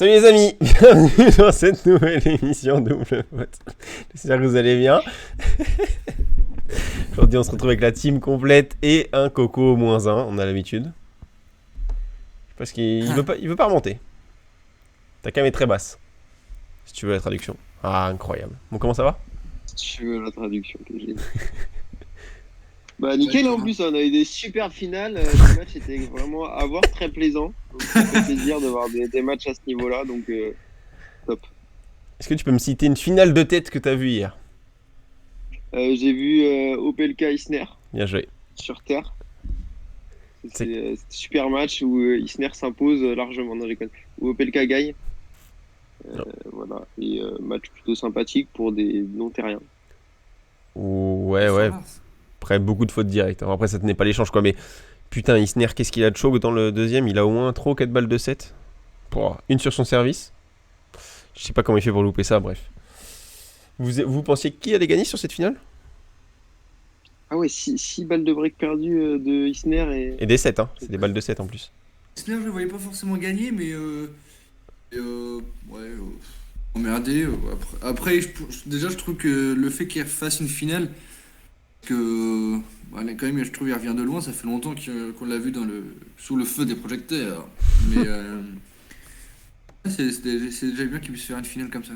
Salut les amis, bienvenue dans cette nouvelle émission Double Vote. J'espère que vous allez bien. Aujourd'hui on se retrouve avec la team complète et un Coco moins un, on a l'habitude. Parce qu'il veut pas remonter. Ta cam est très basse, si tu veux la traduction. Ah incroyable. Bon comment ça va? Si tu veux la traduction que j'ai. Bah nickel en plus, on a eu des super finales. Les matchs étaient vraiment à voir très plaisants. Donc ça fait plaisir de voir des matchs à ce niveau-là. Donc top. Est-ce que tu peux me citer une finale de tête que t'as vue hier? J'ai vu Opelka Isner Bien joué. sur Terre. C'est C'était un super match où Isner s'impose largement. Non, j'éconne. Où Opelka gagne. non. Voilà. Et match plutôt sympathique pour des non-terriens. Ouais Sur ouais. Mars. Après beaucoup de fautes directes. Après ça tenait pas l'échange quoi mais putain Isner qu'est-ce qu'il a de chaud dans le deuxième? Il a au moins 3 ou 4 balles de 7. Pour une sur son service. Je sais pas comment il fait pour louper ça, bref. Vous pensiez qui allait gagner sur cette finale? Ah ouais, 6 balles de break perdues de Isner Et des 7, hein. C'est des balles de 7 en plus. Isner, je le voyais pas forcément gagner, mais ouais, emmerdé. Après, déjà, je trouve que le fait qu'il fasse une finale, que quand même, je trouve qu'il revient de loin. Ça fait longtemps qu'on l'a vu sous le feu des projecteurs. Mais c'est déjà bien qu'il puisse faire une finale comme ça.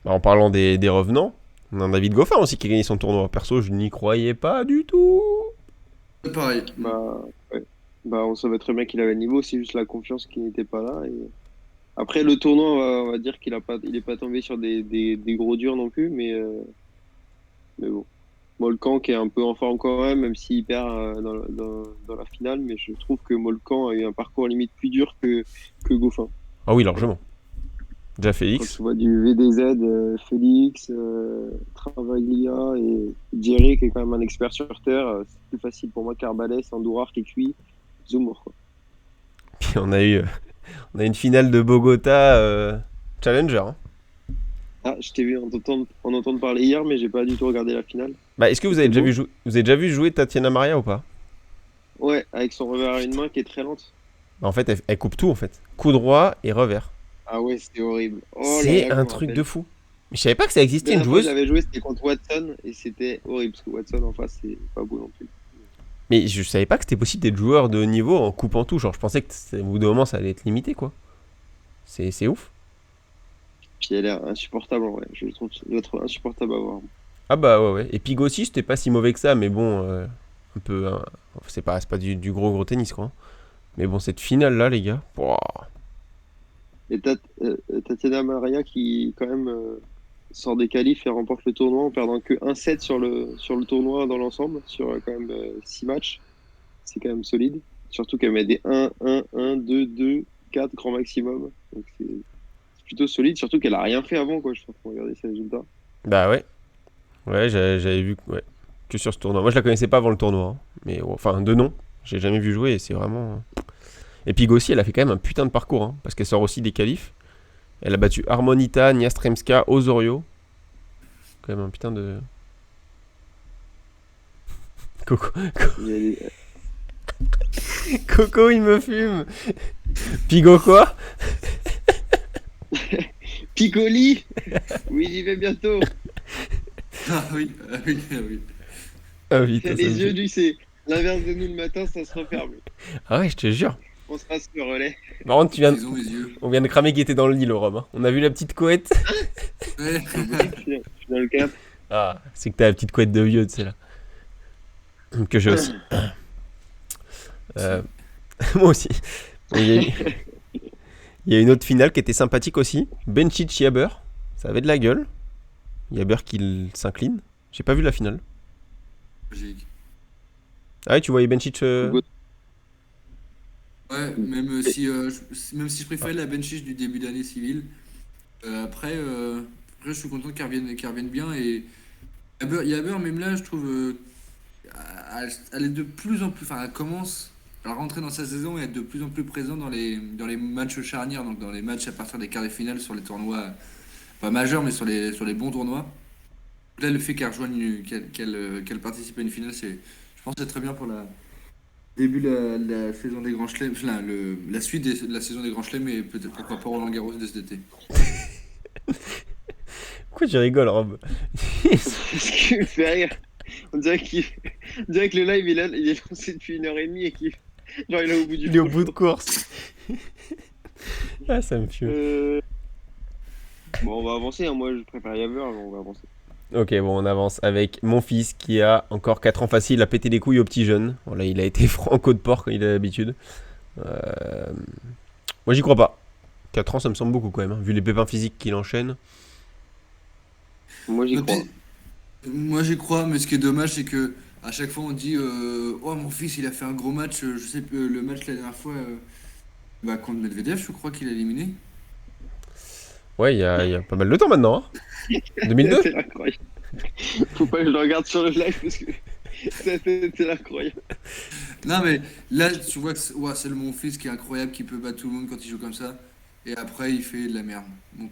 Bah, en parlant des revenants, on a un David Goffin aussi qui a gagné son tournoi. Perso, je n'y croyais pas du tout. C'est pareil. Bah, ouais. Bah, on savait très bien qu'il avait le niveau, c'est juste la confiance qui n'était pas là. Et... Après, le tournoi, on va dire il est pas tombé sur des gros durs non plus, mais bon. Molkan qui est un peu en forme quand même, même s'il perd dans la finale, mais je trouve que Molkan a eu un parcours limite plus dur que Goffin. Ah oui, largement. Déjà Quand Félix. tu vois du VDZ, Félix, Travaglia et Jerry qui est quand même un expert sur terre, c'est plus facile pour moi qu'Arbalès, Andourar qui est cuit, Zoumour, quoi. Puis on a une finale de Bogota Challenger. Hein. Ah, je t'ai vu en entendre parler hier, mais j'ai pas du tout regardé la finale. Bah, est-ce que vous avez C'était déjà beau. vu vous avez déjà vu jouer Tatiana Maria ou pas? Ouais, avec son revers à une Putain. main qui est très lente. Bah, en fait, elle coupe tout en fait. Coup droit et revers. Ah ouais, c'était horrible. Oh là C'est là, je un me truc de rappelle. fou. Mais je savais pas que ça La existait une dernière fois que joueuse. j'avais joué, c'était contre Watson et c'était horrible parce que Watson en face, c'est pas beau non plus. Mais je savais pas que c'était possible d'être joueur de haut niveau en coupant tout. Genre, je pensais que au bout d'un moment ça allait être limité quoi. C'est ouf. Puis elle est insupportable en vrai. Je la trouve insupportable à voir. Ah bah ouais, ouais. Et Pigo aussi, c'était pas si mauvais que ça, mais bon, un peu. C'est pas du gros tennis quoi. Mais bon, cette finale là, les gars. Pouah. Et Tatiana Maria qui quand même sort des qualifs et remporte le tournoi en perdant que 1 set sur le tournoi dans l'ensemble, sur quand même 6 matchs. C'est quand même solide. Surtout qu'elle met des 1, 2, 2, 4 grand maximum. Donc c'est plutôt solide, surtout qu'elle a rien fait avant, quoi, je pense, pour regarder ses résultats. Bah ouais. Ouais, j'avais vu ouais, que sur ce tournoi. Moi, je la connaissais pas avant le tournoi. Hein. Mais enfin, de nom. J'ai jamais vu jouer et c'est vraiment. Et Pigo aussi, elle a fait quand même un putain de parcours. Hein, parce qu'elle sort aussi des qualifs. Elle a battu Harmonita, Niastremska, Osorio. Quand même un putain de. Coco. Mais Coco, il me fume. Pigo quoi? Piccoli. Oui, j'y vais bientôt. Ah oui, ah oui, ah oui. Ah putain, ça me Les yeux, fait. lui, c'est l'inverse de nous le matin, ça se referme. Ah ouais, je te jure. On se passe le relais. Par contre, Ils ont les yeux. on vient de cramer qui était dans le lit, le Rome. Hein. On a vu la petite couette. Ouais. C'est possible, je suis dans le cap. Ah, c'est que t'as la petite couette de vieux, tu sais là. Que j'ai aussi. Euh, moi aussi. Mais il y a une autre finale qui était sympathique aussi. Benchich Jabber. Ça avait de la gueule. Jabber qui s'incline. J'ai pas vu la finale. Logique. Ah ouais, tu voyais Benchich. Ouais, même si je préférais la benchich du début d'année civile, après, je suis content qu'elle revienne bien. Et Yaber, même là, je trouve, elle est de plus en plus, enfin, elle commence à rentrer dans sa saison et être de plus en plus présente dans les matchs charnières, donc dans les matchs à partir des quarts de finale sur les tournois, pas majeurs, mais sur les bons tournois. Là, le fait qu'elle rejoigne, qu'elle participe à une finale, je pense que c'est très bien début de la saison des Grands Chelems, enfin, la suite de la saison des Grands Chelems et peut-être pourquoi pas Roland Garros de cet été. Pourquoi tu rigoles, Rob? Ce qui me fait rire. On dirait que le live, il est lancé depuis 1h30 et qu'il genre, il est au bout du Il est au rouleau. bout de course. Ah, ça me fume. Bon, on va avancer, hein. Moi je préfère y avoir, mais on va avancer. Ok, bon, on avance avec mon fils qui a encore 4 ans facile, à péter les couilles aux petits jeunes. Voilà, il a été franco de porc comme il a l'habitude. Moi, j'y crois pas. 4 ans, ça me semble beaucoup quand même, hein, vu les pépins physiques qu'il enchaîne. Moi j'y crois. Moi j'y crois, mais ce qui est dommage, c'est que à chaque fois on dit oh mon fils il a fait un gros match, je sais le match la dernière fois contre Medvedev, je crois qu'il a éliminé. Ouais, il y a pas mal de temps maintenant. Hein. 2002. C'est incroyable. Faut pas que je le regarde sur le live parce que c'est incroyable. Non mais là tu vois que ouais, c'est mon fils qui est incroyable, qui peut battre tout le monde quand il joue comme ça, et après il fait de la merde. Donc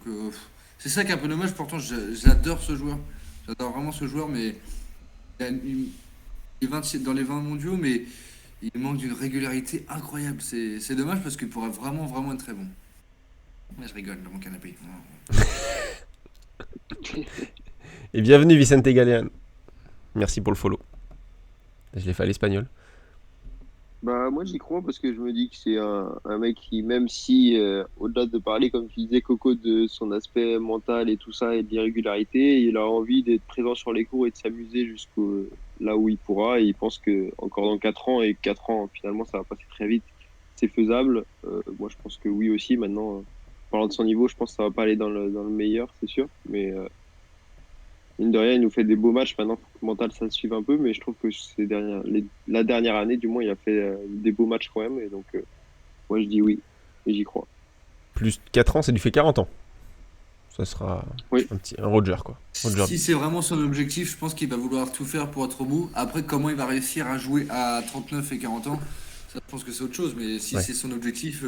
c'est ça qui est un peu dommage, pourtant j'adore ce joueur. J'adore vraiment ce joueur, mais il est 26 dans les 20 mondiaux, mais il manque d'une régularité incroyable. C'est dommage parce qu'il pourrait vraiment, vraiment être très bon. Là, je rigole dans mon canapé. Et bienvenue, Vicente Galean. Merci pour le follow. Je l'ai fait à l'espagnol. Bah moi j'y crois parce que je me dis que c'est un mec qui, même si au-delà de parler comme tu disais Coco de son aspect mental et tout ça et de l'irrégularité, il a envie d'être présent sur les cours et de s'amuser jusqu'au là où il pourra, et il pense que encore dans 4 ans, et 4 ans finalement ça va passer très vite, c'est faisable. Moi je pense que oui aussi. Maintenant parlant de son niveau, je pense que ça va pas aller dans le meilleur, c'est sûr, mais mine de rien, il nous fait des beaux matchs. Maintenant, faut que le mental, ça se suive un peu, mais je trouve que la dernière année, du moins, il a fait des beaux matchs quand même. Et donc, moi, je dis oui, et j'y crois. Plus 4 ans, ça lui fait 40 ans. Ça sera Oui. un Roger, quoi. Roger. Si c'est vraiment son objectif, je pense qu'il va vouloir tout faire pour être au bout. Après, comment il va réussir à jouer à 39 et 40 ans, ça, je pense que c'est autre chose. Mais si Ouais. c'est son objectif,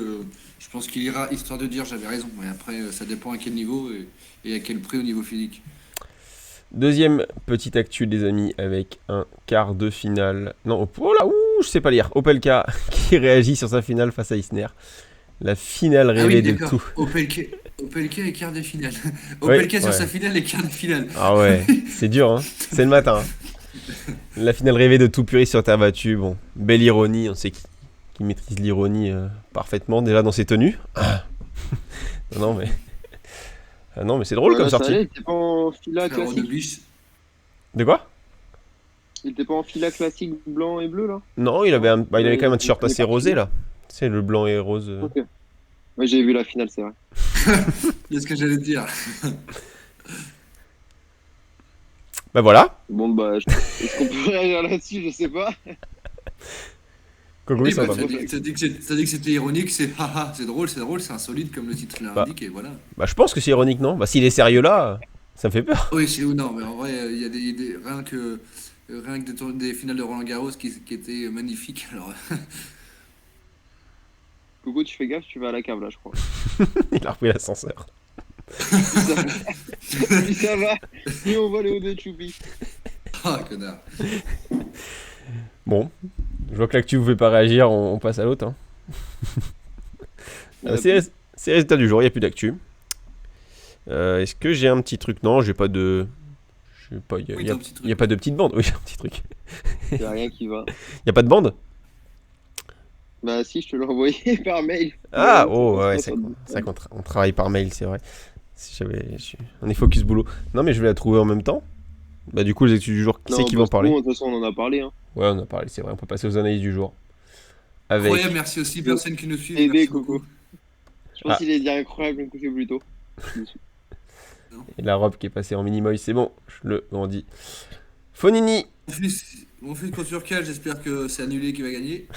je pense qu'il ira histoire de dire j'avais raison. Et après, ça dépend à quel niveau et à quel prix au niveau physique. Deuxième petite actu, les amis, avec un quart de finale. Non, oh là, ouh, je sais pas lire. Opelka qui réagit sur sa finale face à Isner. La finale rêvée de tout. Opelka est quart de finale. Ouais, Opelka sur ouais. sa finale est quart de finale. Ah ouais, c'est dur, hein. C'est le matin. Hein. La finale rêvée de tout puriste sur terre battue. Bon, belle ironie. On sait qui maîtrise l'ironie parfaitement, déjà dans ses tenues. non, mais... Ah non, mais c'est drôle comme Ça sortie. allait, il était pas en fila Frérot de classique. biche. De quoi? Il était pas en fila classique blanc et bleu là. Non, il avait, il avait quand même un t-shirt Il est assez parti. rosé là. C'est le blanc et rose. Ok. Ouais, j'ai vu la finale, c'est vrai. C'est ce que j'allais te dire. Bah voilà. Bon bah, est-ce qu'on peut réagir là-dessus? Je sais pas. Coco, Oui, ça bah, va. t'as dit que c'était ironique, c'est haha, c'est drôle, c'est insolite comme le titre Bah. l'indique et voilà. Bah je pense que c'est ironique, non? Bah s'il est sérieux là, ça me fait peur. Oui, c'est ou non, mais en vrai, il y a rien que des finales de Roland Garros qui étaient magnifiques. Alors, Coco, tu fais gaffe, tu vas à la cave là, je crois. Il a repris l'ascenseur. Si ça va, si on va aller au de Choupi. ah connard. Bon, je vois que l'actu vous fait pas réagir, on passe à l'autre. Hein. C'est les résultats du jour, il n'y a plus d'actu. Est-ce que j'ai un petit truc? Non, j'ai pas de... Il Oui, n'y t'as a, un petit truc. y a pas de petite bande. Oui, j'ai un petit truc. Y a rien qui va. Il n'y a pas de bande? Bah si, je te l'ai envoyé par mail. Ah, Ouais, oh, c'est ouais, pas c'est ça. ça on travaille par mail, c'est vrai. Si on est focus boulot. Non, mais je vais la trouver en même temps. Bah, du coup, les actus du jour, qui c'est qui va en parler? De toute façon, on en a parlé. Hein. Ouais, on a parlé, c'est vrai. On peut passer aux analyses du jour. Avec Incroyable, merci aussi personne qui nous suit. Aidé, Merci Coco. beaucoup. Je pense Ah. qu'il est dit incroyable, un coup c'est plus tôt. et la robe qui est passée en minimoy, c'est bon, je le grandis. Fonini. Mon fils contre Urcal, j'espère que c'est annulé qui va gagner.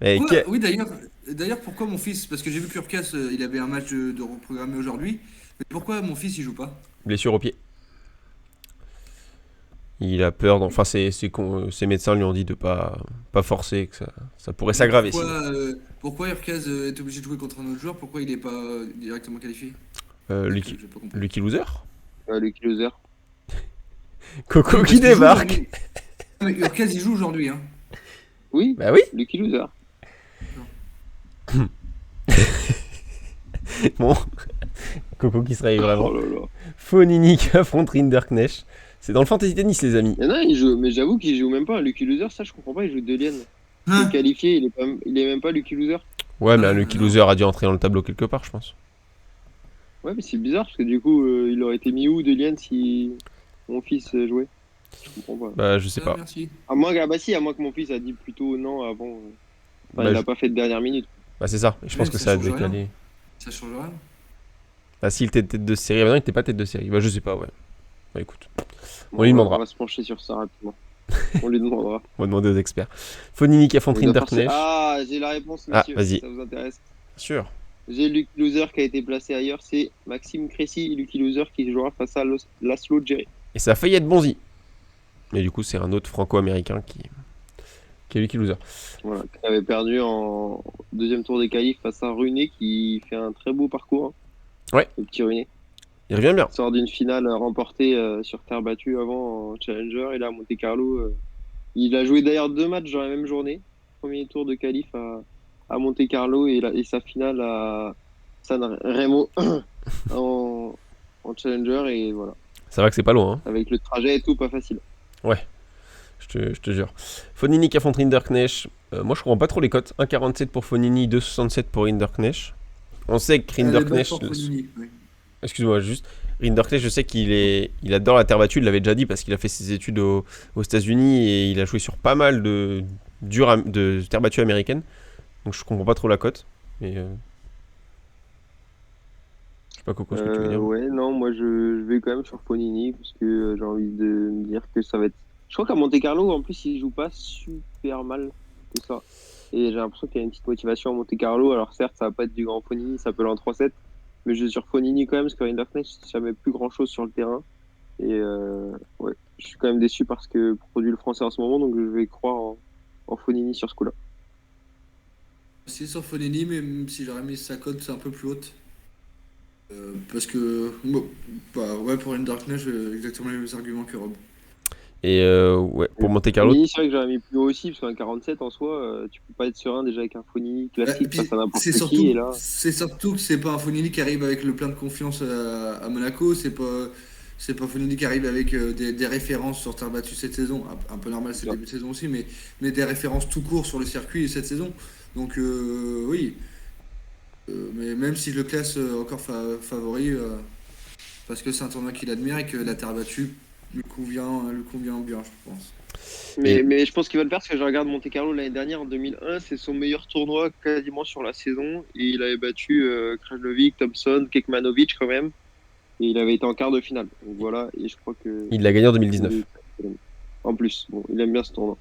Eh, Pourquoi- Oui, d'ailleurs, pourquoi mon fils? Parce que j'ai vu qu'Urcas, il avait un match de reprogrammé aujourd'hui. Mais pourquoi mon fils, il joue pas? Blessure au pied. Il a peur, enfin ses médecins lui ont dit de pas forcer, que ça pourrait s'aggraver. Sinon. Pourquoi Urcas est obligé de jouer contre un autre joueur? Pourquoi il est pas directement qualifié? Lucky, J'ai pas compris. Lucky Loser. Le closer. Coco Parce qui qu'il joue débarque. aujourd'hui. Mais Urcas, il joue aujourd'hui. Hein. Oui, Bah oui. Lucky Loser. Bon, Coco qui se réveille vraiment. Oh là là. Fonini qui affronte Rinderknecht. C'est dans le Fantasy Tennis, les amis. Il y en a, mais j'avoue qu'il joue même pas un Lucky Loser, ça je comprends pas, il joue Delian. Il Hein est qualifié, il est même pas Lucky Loser. Ouais, mais un Lucky non. Loser a dû entrer dans le tableau quelque part, je pense. Ouais, mais c'est bizarre parce que du coup, il aurait été mis où Delian si mon fils jouait? Je comprends pas. Bah, je sais pas. Merci. À moins, à moins que mon fils a dit plutôt non avant. Enfin, Bah, il a pas fait de dernière minute. Bah, c'est ça. Et je pense Ouais, que ça ça a change rien. décalé. Ça change rien. Bah, s'il était tête de série. Ah, bah non, il était pas tête de série. Bah, je sais pas, ouais. Bah, écoute, Bon, lui demandera. On va se pencher sur ça rapidement. On lui demandera. on va demander aux experts. Fonini qui affronte Il doit forcer- Rinderknecht. Ah, j'ai la réponse, Ah, monsieur. vas-y. Ça vous intéresse? Sûr. J'ai Lucky Loser qui a été placé ailleurs. C'est Maxime Cressy, Lucky Loser, qui jouera face à Laszlo Djere. Et ça a failli être Bonzi. Mais du coup, c'est un autre franco-américain qui est Lucky Loser. Voilà, qui avait perdu en deuxième tour des qualifs face à Runé, qui fait un très beau parcours. Hein. Ouais. Le petit Runé. Il revient bien. Sort d'une finale remportée sur terre battue avant en Challenger. Et là, à Monte Carlo, il a joué d'ailleurs 2 matchs dans la même journée. Premier tour de qualif à Monte Carlo et sa finale à San Remo en Challenger. Et voilà, Ça va que c'est pas loin, hein. avec le trajet et tout, pas facile. Je te jure. Fonini qui affronte Rinderknecht. Moi, je comprends pas trop les cotes. 1,47 pour Fonini, 2,67 pour Rinderknecht. On sait que Rinderknecht. Excuse-moi, juste. Rinderknecht, je sais il adore la terre battue. Il l'avait déjà dit parce qu'il a fait ses études aux États-Unis et il a joué sur pas mal de terre battue américaine. Donc, je comprends pas trop la cote. Mais. Je sais pas, Coco, ce que tu veux dire. Ouais, non, moi je vais quand même sur Fonini parce que j'ai envie de me dire que ça va être. Je crois qu'à Monte Carlo, en plus, il joue pas super mal que ça. Et j'ai l'impression qu'il y a une petite motivation à Monte Carlo. Alors certes, ça va pas être du grand Fonini, ça peut aller en 3-7. Mais je vais sur Fonini quand même parce que Rinderknecht, ça met plus grand chose sur le terrain. Et ouais, je suis quand même déçu parce que produit le français en ce moment, donc je vais croire en Fonini sur ce coup-là. C'est sur Fonini, mais même si j'aurais mis sa cote un peu plus haute. Parce que, bon, bah, ouais, pour Rinderknecht, j'ai exactement les mêmes arguments que Rob. Et ouais, pour Monte Carlo. Fonini, c'est vrai que j'aurais mis plus haut aussi parce qu'un 47 en soi, tu peux pas être serein déjà avec un Fonini classique Puis, face à n'importe c'est qui. surtout, Et là, c'est surtout que c'est pas un Fonini qui arrive avec le plein de confiance à Monaco. C'est pas Fonini qui arrive avec des références sur terre battue cette saison. Un peu normal, c'est le début de saison aussi, mais des références tout court sur le circuit cette saison. Donc, oui. Mais même si je le classe encore favori, parce que c'est un tournoi qu'il admire et que la terre battue lui convient bien, je pense. mais je pense qu'il va le faire parce que je regarde Monte Carlo l'année dernière en 2001, c'est son meilleur tournoi quasiment sur la saison et il avait battu Krajlovic, Thompson, Kekmanovic quand même et il avait été en quart de finale. Donc voilà, et je crois que Il l'a gagné en 2019. en plus, bon, il aime bien ce tournoi.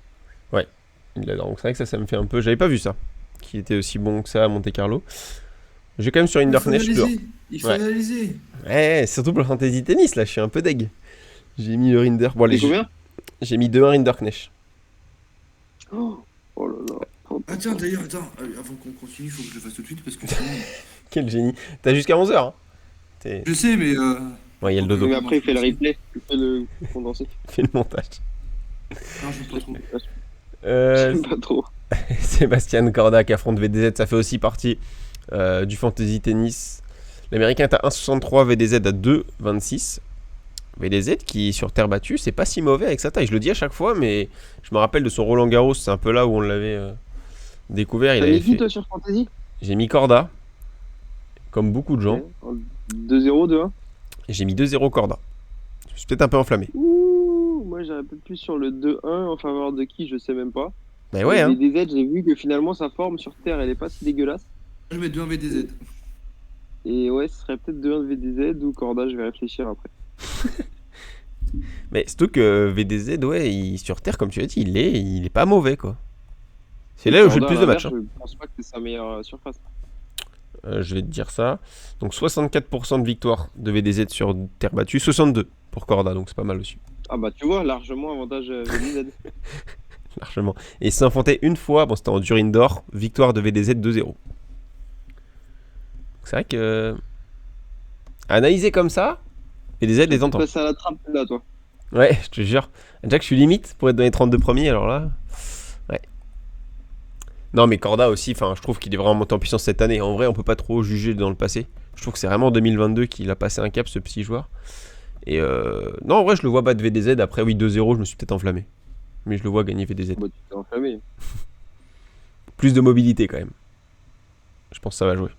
Il l'adore. Donc c'est vrai que ça me fait un peu. J'avais pas vu ça. Qu'il était aussi bon que ça à Monte Carlo. J'ai quand même sur Rinderknecht. Il faut Ouais. analyser. Ouais, surtout pour le fantasy tennis, là, je suis un peu deg. J'ai mis le Rinder. Bon, allez, C'est combien? j'ai mis 2-1 Rinderknecht. Oh là là. Ah tiens, d'ailleurs, attends, avant qu'on continue, il faut que je le fasse tout de suite parce que sinon... Quel génie. T'as jusqu'à 11h. Hein. Je sais, mais... Ouais, il y a le dodo. Mais après, il fait le replay, il fait le condensé. Fais le montage. Non, je pas trop. J'aime pas trop. Sébastien Corda qui affronte VDZ, ça fait aussi partie du fantasy tennis. L'américain est à 1,63, VDZ à 2,26. VDZ qui sur terre battue, c'est pas si mauvais avec sa taille. Je le dis à chaque fois, mais je me rappelle de son Roland Garros, c'est un peu là où on l'avait découvert. T'as mis qui toi sur Fantasy? J'ai mis Corda, comme beaucoup de gens. Ouais, 2-0, 2-1. Et j'ai mis 2-0 Corda. Je suis peut-être un peu enflammé. Ouh, moi j'aurais peut-être plus sur le 2-1 en faveur de qui, je sais même pas. Mais ouais, hein. VDZ, j'ai vu que finalement sa forme sur terre, elle est pas si dégueulasse. Je mets 2-1 VDZ. Et ouais, ce serait peut-être 2-1 de VDZ ou Corda, je vais réfléchir après. Mais surtout que VDZ, ouais, sur terre, comme tu as dit, il est pas mauvais, quoi. C'est là où j'ai le plus de matchs. Hein. Je pense pas que c'est sa meilleure surface. Je vais te dire ça. Donc 64% de victoire de VDZ sur terre battue, 62 pour Corda, donc c'est pas mal aussi. Ah bah tu vois, largement avantage VDZ. Largement. Et il s'est affronté une fois, bon c'était en dur indoor, victoire de VDZ 2-0. C'est vrai que... Analyser comme ça, VDZ les entend. Tu passes à la trappe là, toi. Ouais, je te jure. Déjà que je suis limite pour être dans les 32 premiers, alors là... Ouais. Non, mais Corda aussi, je trouve qu'il est vraiment monté en puissance cette année. En vrai, on peut pas trop juger dans le passé. Je trouve que c'est vraiment en 2022 qu'il a passé un cap, ce petit joueur. Et non, en vrai, je le vois battre VDZ. Après, oui, 2-0, je me suis peut-être enflammé. Mais je le vois gagner VDZ. Bah, tu t'es enflammé. Plus de mobilité quand même. Je pense que ça va jouer.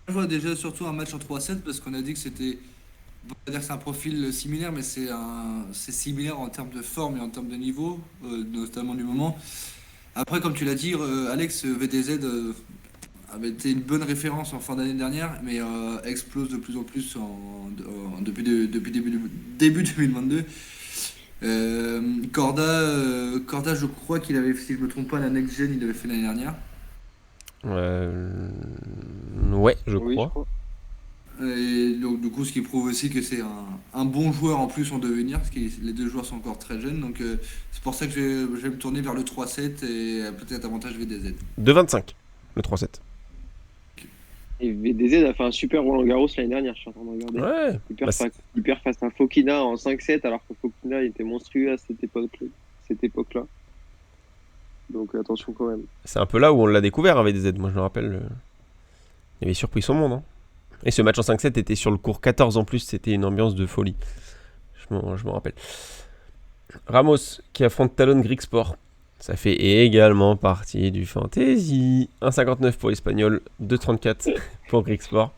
Je vois déjà surtout un match en 3-7 parce qu'on a dit que c'était. On va pas dire que c'est un profil similaire, mais c'est similaire en termes de forme et en termes de niveau, notamment du moment. Après, comme tu l'as dit, Alex, VDZ avait été une bonne référence en fin d'année dernière, mais explose de plus en plus depuis début 2022. Corda, je crois qu'il avait, si je me trompe pas, la Next Gen, il l'avait fait l'année dernière. Ouais, je Oui, je crois. crois. Et donc, du coup, ce qui prouve aussi que c'est un bon joueur en plus en devenir, parce que les deux joueurs sont encore très jeunes. Donc, c'est pour ça que je vais me tourner vers le 3-7 et peut-être avantage VDZ. 2,25 le 3-7. Et VDZ a fait un super Roland Garros l'année dernière, je suis en train de regarder. Ouais. Il perd face à Fokina en 5-7, alors que Fokina était monstrueux à cette époque-là. Donc attention quand même. C'est un peu là où on l'a découvert, hein, VDZ. Moi, je me rappelle. Il avait surpris son monde. Hein. Et ce match en 5-7 était sur le cours 14 en plus. C'était une ambiance de folie. Je m'en rappelle. Ramos qui affronte Talon Greek Sport. Ça fait également partie du fantasy. 1,59 pour l'Espagnol, 2,34 pour Greek Sport.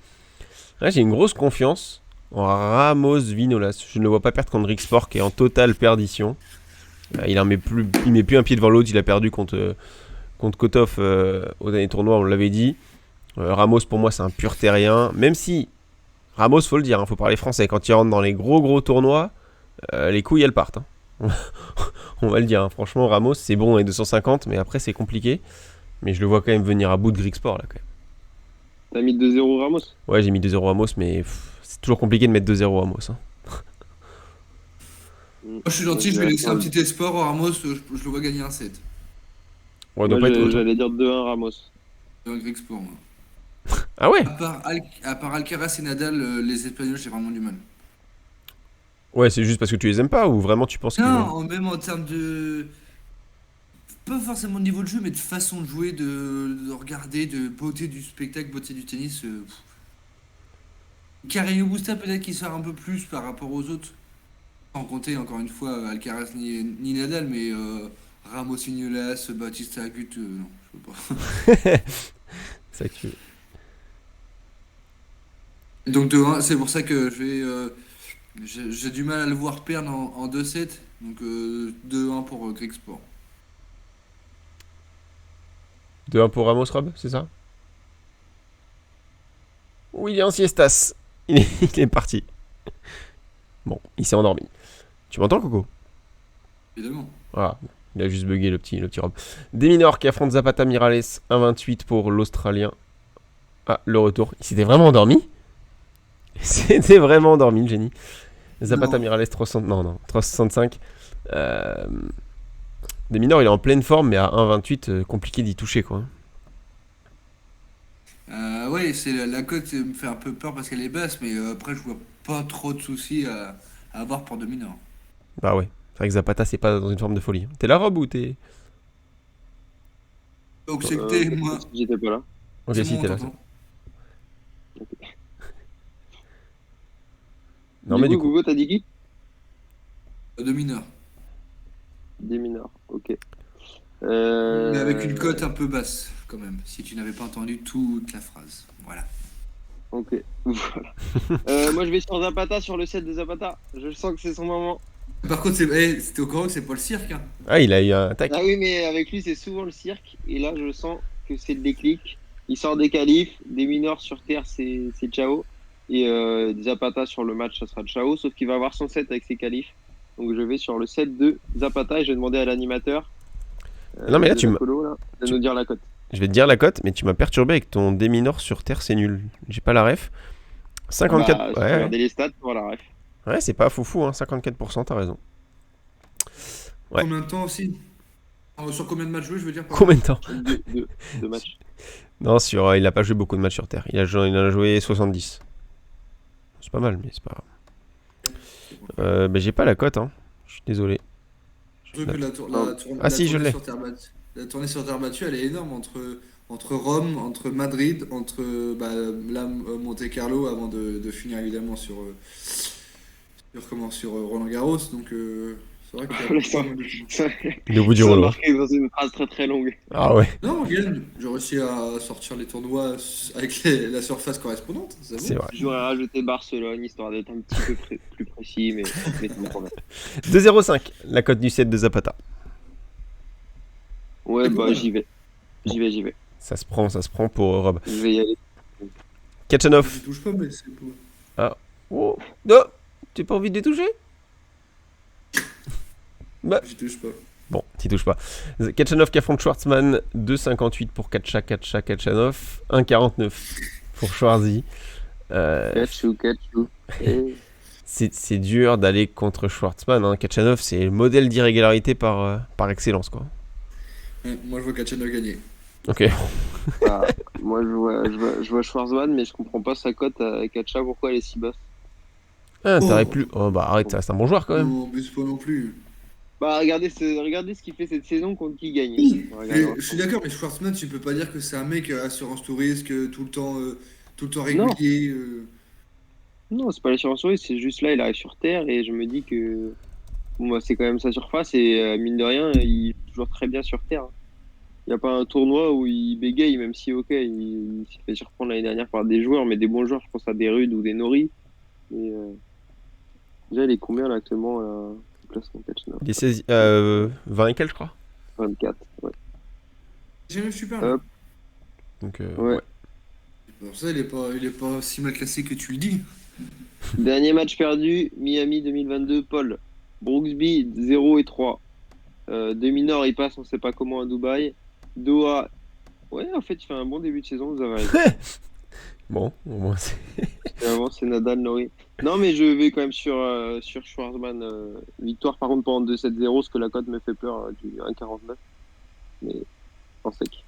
Là, j'ai une grosse confiance en Ramos Vinolas. Je ne le vois pas perdre contre Greek Sport qui est en totale perdition. Il met plus un pied devant l'autre. Il a perdu contre Kotov au dernier tournoi, on l'avait dit. Ramos, pour moi, c'est un pur terrien. Même si, Ramos, faut le dire, faut parler français. Quand il rentre dans les gros tournois, les couilles, elles partent. On va le dire. Franchement, Ramos, c'est bon, les 250, mais après, c'est compliqué. Mais je le vois quand même venir à bout de Greek Sport, là, quand même. T'as mis 2-0 Ramos? Ouais, j'ai mis 2-0 Ramos, mais c'est toujours compliqué de mettre 2-0 Ramos. Moi, je suis gentil, je vais laisser un petit espoir au Ramos, je le vois gagner un 7. Ouais, Moi, pas être j'allais dire 2-1 Ramos. Un Greek Sport, moi. Ah ouais. À part Alcaraz et Nadal, les Espagnols, j'ai vraiment du mal. Ouais, c'est juste parce que tu les aimes pas ou vraiment tu penses qu'ils vont... Non, même en termes de. Pas forcément de niveau de jeu, mais de façon de jouer, de regarder, de beauté du spectacle, beauté du tennis. Carreño Busta, peut-être qu'il sort un peu plus par rapport aux autres. Sans compter, encore une fois, Alcaraz ni Nadal, mais Ramos Vignolas, Bautista Agut, non, je sais pas. C'est ça que tu veux. Donc 2-1, c'est pour ça que j'ai du mal à le voir perdre en 2-7. Donc 2-1 pour Greek Sport. 2-1 pour Ramos, Rob, c'est ça? William Siestas. Il est parti. Bon, il s'est endormi. Tu m'entends, Coco? Évidemment. Voilà. Il a juste bugué le petit Rob. Desminor qui affronte Zapata Miralles. 1,28 pour l'Australien. Ah, le retour. Il s'était vraiment endormi? C'était vraiment endormi, le génie. Zapata Miralles 360. Non, 365. Desminor, il est en pleine forme, mais à 1,28, compliqué d'y toucher, quoi. Ouais, la cote me fait un peu peur parce qu'elle est basse, mais après, je vois pas trop de soucis à avoir pour Dominor. Bah ouais. C'est vrai que Zapata, c'est pas dans une forme de folie. T'es là, Rob, ou t'es... Donc c'est que t'es, moi. J'étais pas là. Ok, si, t'es là. Non, mais du coup... Google, t'as dit qui? Dominor. Des mineurs, ok. Mais avec une cote un peu basse, quand même, si tu n'avais pas entendu toute la phrase. Voilà. Ok, voilà. Moi, je vais sur Zapata, sur le set de Zapata. Je sens que c'est son moment. Par contre, c'était au courant que c'est pas le cirque. Hein. Ah, il a eu un tac. Ah oui, mais avec lui, c'est souvent le cirque. Et là, je sens que c'est le déclic. Il sort des qualifs, des mineurs sur terre, c'est ciao. Et Zapata sur le match, ça sera ciao. Sauf qu'il va avoir son set avec ses qualifs. Donc je vais sur le set de Zapata et je vais demander à l'animateur non, mais là, de nous dire la cote. Je vais te dire la cote, mais tu m'as perturbé avec ton Desminor sur terre, c'est nul. J'ai pas la ref. 54... Bah, ouais. Regardez les stats pour la ref. Ouais, c'est pas foufou, hein. 54%, t'as raison. Ouais. Combien de temps aussi? Sur combien de matchs joués, je veux dire? Combien de temps? Deux matchs. Non, il a pas joué beaucoup de matchs sur terre. Il en a joué 70. C'est pas mal, mais c'est pas grave. Bah, j'ai pas la cote, hein. Je suis désolé. Surtout que Ah si, je tournée l'ai. sur terre battue, la tournée sur terre battue, elle est énorme entre Rome, entre Madrid, entre Monte-Carlo avant de finir évidemment sur Roland Garros. Donc c'est vrai qu'il y a Là, pas mal de temps. ça, Il est au bout du ça rouleau. marqué dans une phrase très très longue. Ah ouais, Non, Morgan, j'ai réussi à sortir les tournois avec la surface correspondante, c'est c'est bon. vrai. J'aurais rajouté Barcelone, histoire d'être un petit peu plus précis, mais ça me convient. 2-0-5, la cote du set de Zapata. Ouais, C'est bah cool. j'y vais. J'y vais. Ça se prend pour Rob. Je vais y aller. Kachanov. Je touche pas, mais c'est pas. Oh, non, tu pas envie de les toucher? Bah, J'y touche pas. bon, t'y touches pas. Kachanov qui affronte Schwartzmann, 2,58 pour Kachanov, 1,49 pour Schwarzy. Catchou. Eh. C'est dur d'aller contre Schwartzmann. Hein. Kachanov, c'est le modèle d'irrégularité par excellence, quoi. Ouais, moi, je vois Kachanov gagner. Ok. Bah, moi, je vois Schwarzman, mais je comprends pas sa cote à Katcha, pourquoi elle est si basse. Ah, Oh. t'aurais plus. Oh, bah arrête, ça reste un bon joueur quand même. Non, abuse pas non plus. Bah, regardez ce qu'il fait cette saison contre qui gagne. Oui, Regardez, je suis d'accord, mais Schwartzman, tu peux pas dire que c'est un mec assurance tout risque, tout le temps Non. régulier. Non, c'est pas l'assurance risque, c'est juste là, il arrive sur Terre et je me dis que bon, bah, c'est quand même sa surface et mine de rien, il joue toujours très bien sur Terre. Il n'y a pas un tournoi où il bégaye, même si, ok, il s'est fait surprendre l'année dernière par des joueurs, mais des bons joueurs, je pense à des Rude ou des Nori. Mais déjà, il est combien là actuellement au classement Kachanov? Il est 16, 20 et quelques, je crois. 24, ouais. J'ai même super. Hop. Donc, Ouais. ouais. Pour ça, il est pas si mal classé que tu le dis. Dernier match perdu, Miami 2022, Paul. Brooksby 0 et 3. Demi-nord, il passe, on sait pas comment à Dubaï. Doha, ouais, en fait, il fait un bon début de saison, vous avez raison. Bon, au moins c'est. Et avant, c'est Nadal, Nori. Non, mais je vais quand même sur Schwarzman. Victoire, par contre, pour 2-7-0, parce que la cote me fait peur du 1,49. Mais en sec.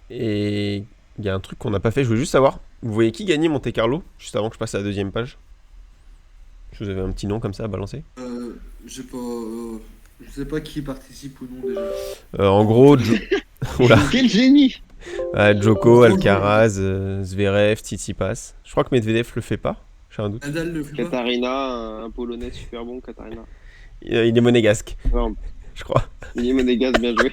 Et il y a un truc qu'on n'a pas fait, je voulais juste savoir. Vous voyez qui gagnait Monte Carlo juste avant que je passe à la deuxième page? Je vous avais un petit nom comme ça à balancer. J'ai pas, je sais pas qui participe ou non déjà. En gros, Oula. Quel génie! Djoko, Alcaraz, Zverev, Tsitsipas. Je crois que Medvedev le fait pas, j'ai un doute. Nadal le fait pas. Katarina, un Polonais super bon, Katarina. Il est monégasque, Non, je crois. il est monégasque, bien joué.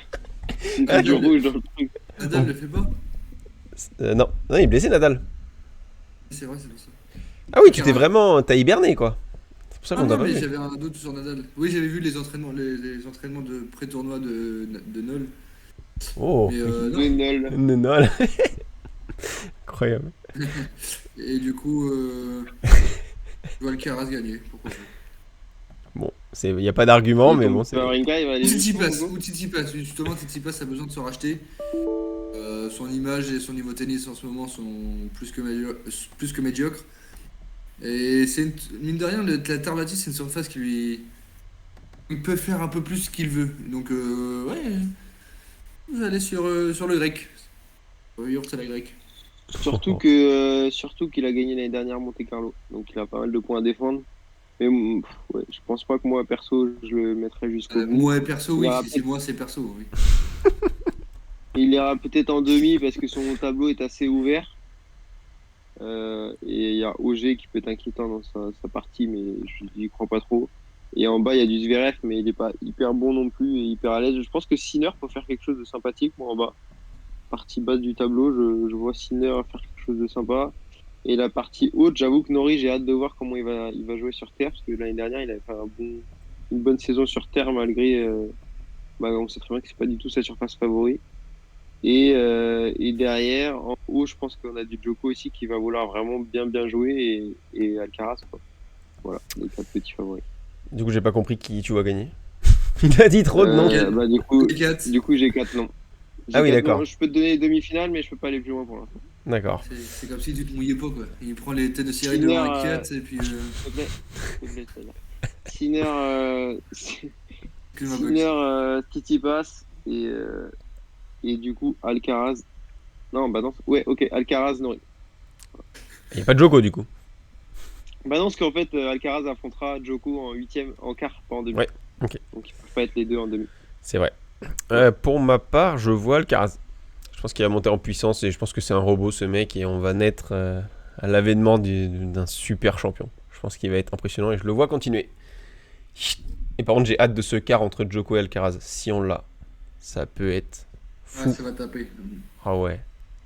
Une Ah, fait du rouge dans le truc. Nadal le fait pas. Non, il est blessé Nadal. C'est vrai, c'est pour ça. Ah oui, tu t'es vraiment. T'as hiberné quoi. C'est pour ça Ah qu'on t'a non, pas mais vu. j'avais un doute sur Nadal. Oui, j'avais vu les entraînements de pré-tournoi de Nol. Oh, Mais De non. nul. non. Incroyable. Et du coup, je vois Alcaraz gagner. Pourquoi pas. Bon, il n'y a pas d'argument, mais bon, c'est. Wawrinka, il va aller Ou Tsitsipas, justement, Tsitsipas a besoin de se racheter. Son image et son niveau tennis en ce moment sont plus que médiocres. Et mine de rien, la terre battue, c'est une surface qui lui. Il peut faire un peu plus ce qu'il veut. Donc, ouais, vous allez sur le grec. Yurt à la grecque. Surtout qu'il a gagné l'année dernière Monte Carlo, donc il a pas mal de points à défendre. Mais ouais, je pense pas que moi perso je le mettrais jusqu'au bout. Moi, perso, oui. Ouais, Si c'est moi, c'est perso, oui. Il ira peut-être en demi parce que son tableau est assez ouvert. Et il y a Auger qui peut être inquiétant dans sa partie, mais je n'y crois pas trop. Et en bas, il y a du Zverev, mais il n'est pas hyper bon non plus et hyper à l'aise. Je pense que Sinner peut faire quelque chose de sympathique, moi en bas. Partie basse du tableau, je vois Sinner faire quelque chose de sympa. Et la partie haute, j'avoue que Nori, j'ai hâte de voir comment il va jouer sur terre, parce que l'année dernière, il avait fait une bonne saison sur terre, malgré. On sait très bien que c'est pas du tout sa surface favori. Et derrière, en haut, je pense qu'on a du Djoko aussi qui va vouloir vraiment bien jouer et Alcaraz, quoi. Voilà, les 4 petits favoris. Du coup, j'ai pas compris qui tu vas gagner. Il a dit trop de noms. Du coup, j'ai 4 noms. Ah oui, d'accord. Je peux te donner les demi-finales, mais je peux pas aller plus loin pour l'instant. D'accord. C'est comme si tu te mouillais pas, quoi. Il prend les têtes de série de raquettes et puis. Sinner, Tsitsipas et du coup Alcaraz. Non, ouais, ok, Alcaraz, Nori. Il n'y a pas de Djoko du coup. Bah non, parce qu'en fait, Alcaraz affrontera Djoko en quart, pas en demi. Ouais. Ok. Donc ils peuvent pas être les deux en demi. C'est vrai. Pour ma part, je vois Alcaraz. Je pense qu'il va monter en puissance et je pense que c'est un robot ce mec et on va naître à l'avènement d'un super champion. Je pense qu'il va être impressionnant et je le vois continuer. Et par contre, j'ai hâte de ce quart entre Djoko et Alcaraz. Si on l'a, ça peut être Ouais, fou. ça va taper. Ah ouais.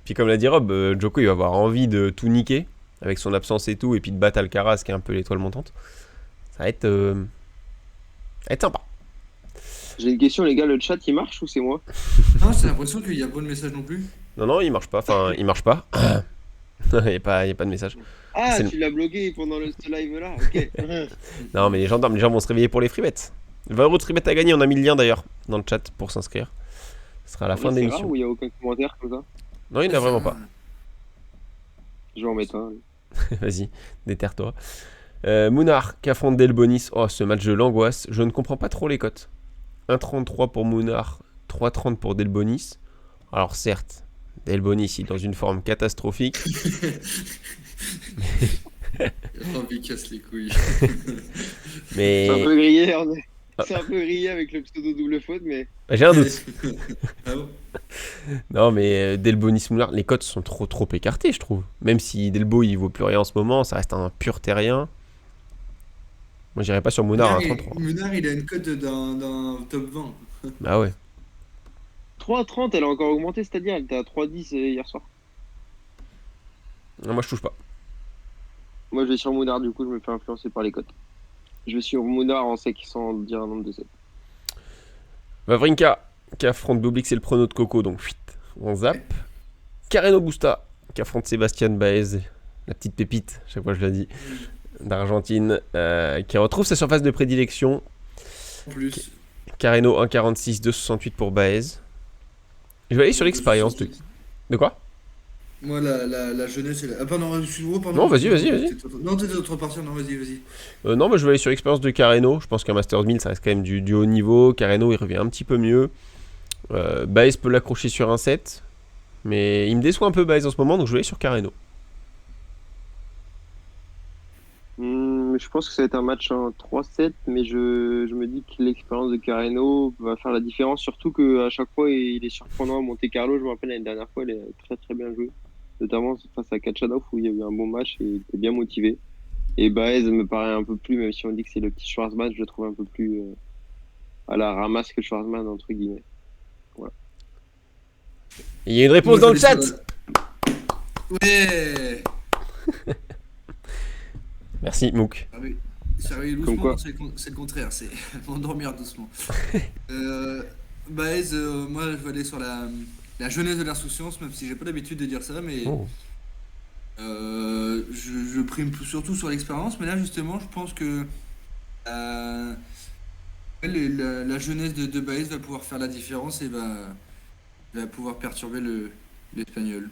Puis comme l'a dit Rob, Djoko il va avoir envie de tout niquer avec son absence et tout et puis de battre Alcaraz qui est un peu l'étoile montante. Ça va être sympa. J'ai une question, les gars, le chat il marche ou c'est moi? Non, j'ai l'impression qu'il n'y a pas de message non plus. Non, il marche pas. Enfin, il marche pas. Il n'y a pas de message. Ah, C'est le- tu l'as bloqué pendant ce live là, ok. Non, mais les gens vont se réveiller pour les free bets. 20 euros de free bet à gagner, on a mis le lien d'ailleurs dans le chat pour s'inscrire. Ce sera à la fin de C'est rare l'émission. où il n'y a aucun commentaire comme ça. Non, il n'y en a vraiment pas. Je vais en mettre un. Vas-y, déterre-toi. Mounard qui affronte Delbonis. Oh, ce match de l'angoisse. Je ne comprends pas trop les cotes. 1,33 pour Mounard, 3,30 pour Delbonis. Alors certes, Delbonis il est dans une forme catastrophique. Envie casse les couilles. Mais C'est un peu grillé, c'est un peu grillé avec le pseudo double faute, mais j'ai un doute. Ah bon? Non, mais Delbonis Mounard, les cotes sont trop écartées, je trouve. Même si Delbo il vaut plus rien en ce moment, ça reste un pur terrien. Moi, j'irais pas sur Mounard à 1,33. Mounard, il a une cote d'un top 20. Bah ouais. 3,30 elle a encore augmenté, c'est-à-dire elle était à 3,10 hier soir. Non, moi, je touche pas. Moi je vais sur Mounard, du coup je me fais influencer par les cotes. Je vais sur Mounard en sec sans dire un nombre de 7. Wawrinka qui affronte Bublik, c'est le prono de Coco, donc fuite, on zappe. Carreno Busta qui affronte Sébastien Baez, la petite pépite, chaque fois je le dis, d'Argentine, qui retrouve sa surface de prédilection. En plus. Carreno 1,46, 2,68 pour Baez. Je vais aller sur l'expérience de quoi? Moi, la jeunesse. Ah, pardon, excuse-moi, pardon. Non, vas-y. Non, t'es d'autre partir, non, vas-y. Non, mais je vais aller sur l'expérience de Carreno. Je pense qu'un Masters 1000, ça reste quand même du haut niveau. Carreno, il revient un petit peu mieux. Baez peut l'accrocher sur un set. Mais il me déçoit un peu Baez en ce moment, donc je vais aller sur Carreno. Je pense que ça va être un match en 3-7, mais je me dis que l'expérience de Carreno va faire la différence, surtout qu'à chaque fois il est surprenant à Monte Carlo. Je me rappelle l'année dernière fois, il est très bien joué, notamment face à Kachanov où il y a eu un bon match et il était bien motivé. Et Baez me paraît un peu plus, même si on dit que c'est le petit Schwarzman, je le trouve un peu plus à la ramasse que Schwarzman, entre guillemets. Il y a une réponse dans le chat. Ouais. Merci Mouk. Ah oui. Sérieux, Comme quoi. doucement, c'est le contraire, c'est m'endormir doucement. Baez, moi je vais aller sur la jeunesse de l'insouciance, même si j'ai pas l'habitude de dire ça, mais Oh. je prime surtout sur l'expérience, mais là justement je pense que la jeunesse de Baez va pouvoir faire la différence et va pouvoir perturber l'Espagnol.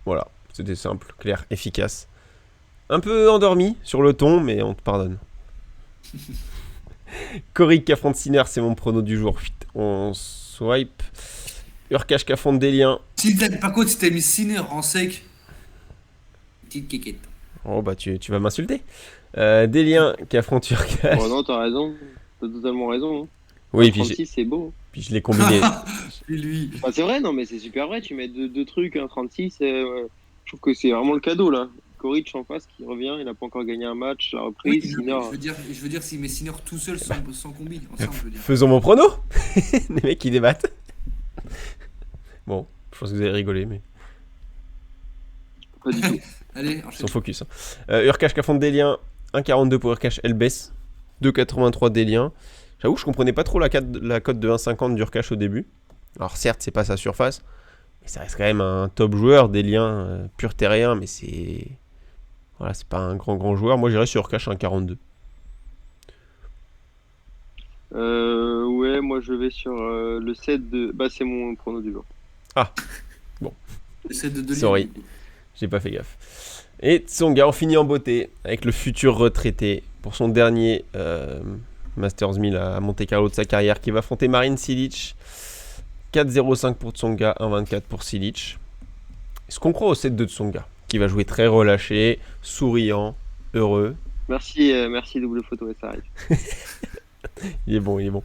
Voilà, c'était simple, clair, efficace. Un peu endormi sur le ton, mais on te pardonne. Coric qui affronte Sinner, c'est mon prono du jour. Vite, on swipe. Urkash qui affronte Delien. Par contre, si t'as mis Sinner en sec, petite kékette. Oh bah tu vas m'insulter. Delien qui affronte Urkash. Oh non, t'as raison, t'as totalement raison. Hein. Oui, 36, c'est beau. puis je l'ai combiné. Et lui. Enfin, c'est vrai, non, mais c'est super vrai. Tu mets deux trucs, un 36. Je trouve que c'est vraiment le cadeau là. Coric en face qui revient, il n'a pas encore gagné un match, la reprise. Oui, Sinner, je veux dire s'il met Sinner tout seul sans combi, ensemble, je veux dire. Faisons mon prono. Les mecs qui débattent. Bon, je pense que vous avez rigolé, mais pas du tout. Allez, ils sont enchaîne. focus. Urkash qui affronte Delien. 1,42 pour Urkash, elle baisse. 2,83 Delien. J'avoue, je comprenais pas trop la cote de 1,50 d'Urkash au début. Alors certes, c'est pas sa surface, mais ça reste quand même un top joueur, Delien, pur terrien, mais c'est... Voilà, c'est pas un grand joueur. Moi, j'irais sur Urkash 1,42. Ouais, moi je vais sur le set de. Bah, c'est mon prono du jour. Essaie de Delien. Sorry. J'ai pas fait gaffe. Et Tsonga, on finit en beauté avec le futur retraité pour son dernier Masters 1000 à Monte Carlo de sa carrière qui va affronter Marin Cilic. 4,05 pour Tsonga, 1,24 pour Cilic. Est-ce qu'on croit au set de Tsonga qui va jouer très relâché, souriant, heureux? Merci double photo, et ça arrive. Il est bon, il est bon.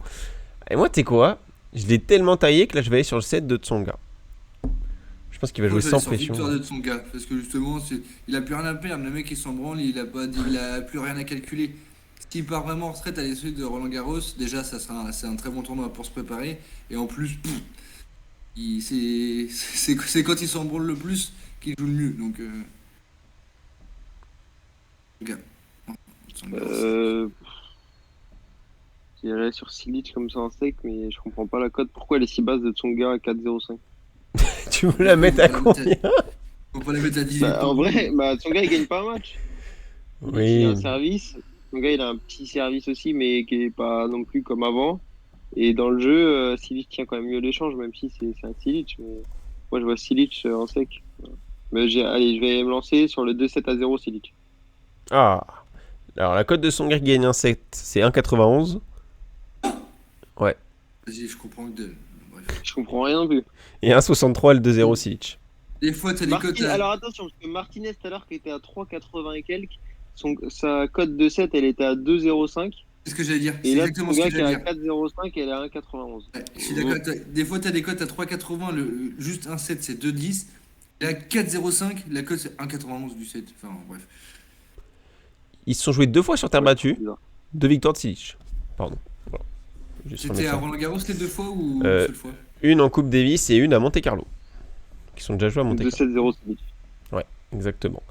Et moi, tu sais quoi? Je l'ai tellement taillé que là, je vais aller sur le set de Tsonga. Je pense qu'il va jouer sans pression. Victoire de son gars, parce que justement, il a plus rien à perdre. Le mec, il s'en branle, il a plus rien à calculer. S'il part vraiment en retraite à la suite de Roland Garros, déjà, c'est un très bon tournoi pour se préparer. Et en plus, c'est quand il s'en branle le plus qu'il joue le mieux. Donc, gars. Tsonga, J'irais sur Silic comme ça en sec, mais je comprends pas la cote. Pourquoi elle est si basse de Tsonga à 4,05? Tu veux la mettre à combien? Faut pas la mettre à 18 En vrai, Tsonga il gagne pas un match. Il a Oui. un service. Tsonga il a un petit service aussi, mais qui est pas non plus comme avant. Et dans le jeu, Silic tient quand même mieux l'échange, même si c'est un Silic. Mais moi je vois Silic en sec. Voilà. Mais allez, je vais me lancer sur le 2-7 à 0 Silic. Ah. Alors, la cote de Tsonga qui gagne un set, c'est 1,91. Vas-y, je comprends que dalle. Bref. Je comprends rien non plus. Et 1,63 le 2-0 Silic. Des fois, t'as des cotes à... Alors attention, parce que Martinez tout à l'heure qui était à 3,80 et quelques, sa cote de 7 elle était à 2,05. C'est ce que j'allais dire. C'est Et là, exactement ton ce que gars qui est j'allais à dire. 4,05, elle est à 1,91. Ouais, je suis d'accord. Des fois, t'as des cotes à 3,80, juste un 7, c'est 2,10. Et à 4,05, la cote, c'est 1,91 du 7. Enfin, bref. Ils se sont joués 2 fois sur terre battue. Bizarre. 2 victoires de Silic. Pardon. Voilà. Juste C'était remettre à ça. Roland Garros les deux fois ou une Euh, seule fois? Une en Coupe Davis et une à Monte Carlo. Qui sont déjà joués à Monte Carlo. 2-7-0 Silic. Exactement.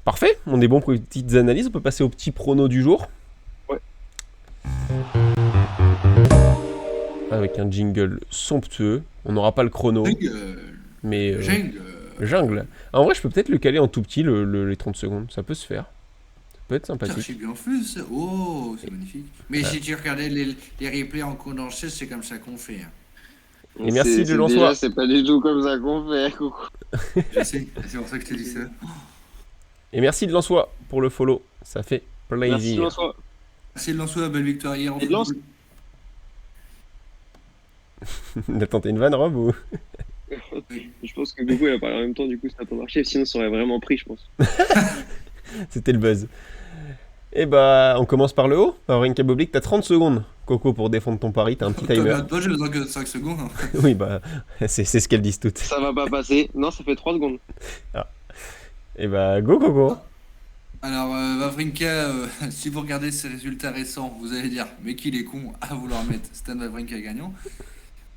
Parfait, on est bon pour les petites analyses. On peut passer au petit prono du jour. Ouais. Avec un jingle somptueux. On n'aura pas le chrono, mais jungle. En vrai, je peux peut-être le caler en tout petit, les 30 secondes. Ça peut se faire. Ça peut être sympathique. Cherchez bien plus. Ça. Oh, c'est magnifique. Mais si tu regardais les replays en condensé, c'est comme ça qu'on fait. Hein. Et merci de Lensois. Déjà, c'est pas du tout comme ça qu'on fait. Coucou. Je sais, c'est pour ça que je te dis ça. Et merci de Lensois pour le follow. Ça fait Merci plaisir. Lensois. Merci de Lensois, belle victoire hier en Et de Lens. football. T'as tenté une vanne, Rob ou... Je pense que Gogo il a parlé en même temps, du coup ça n'a pas marché. Sinon ça aurait vraiment pris, je pense. C'était le buzz. Et bah, on commence par le haut. Wawrinka Bublik, t'as 30 secondes, Coco, pour défendre ton pari. T'as un petit timer. Toi, j'ai besoin que de 5 secondes. Hein. Oui, bah, c'est ce qu'elles disent toutes. Ça va pas passer. Non, ça fait 3 secondes. Et bah, go, Coco. Alors, Wawrinka, si vous regardez ses résultats récents, vous allez dire, mais qu'il est con à vouloir mettre Stan Wawrinka gagnant.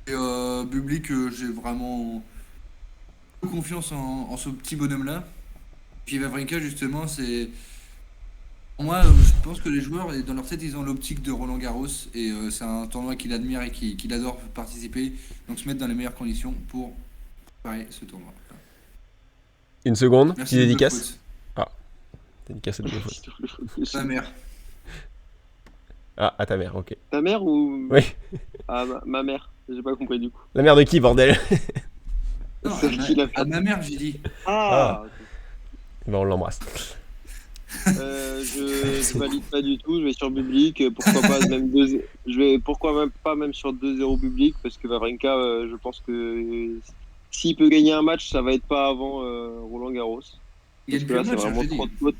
Et Bublik, j'ai vraiment confiance en ce petit bonhomme-là. Puis Wawrinka, justement, c'est... Pour moi, je pense que les joueurs, dans leur tête, ils ont l'optique de Roland Garros. Et c'est un tournoi qu'il admire et qu'il adore participer. Donc se mettre dans les meilleures conditions pour préparer ce tournoi. Une seconde, Merci petite de dédicace. Dédicace à double faute. Ta mère. Ah, à ta mère, ok. Ta mère ou. Oui. Ah, ma mère. J'ai pas compris du coup. La mère de qui, bordel? Non, C'est qui la à ma mère, j'ai dit. Ah, ok. Bah, on l'embrasse. Je valide pas du tout. Je vais sur Bublik. Pourquoi pas même pourquoi même pas même sur 2-0 Bublik, parce que Wawrinka, je pense que s'il peut gagner un match, ça va être pas avant Roland Garros. Il Parce gagne que là, plus le c'est match, vraiment hein, trop je de fautes.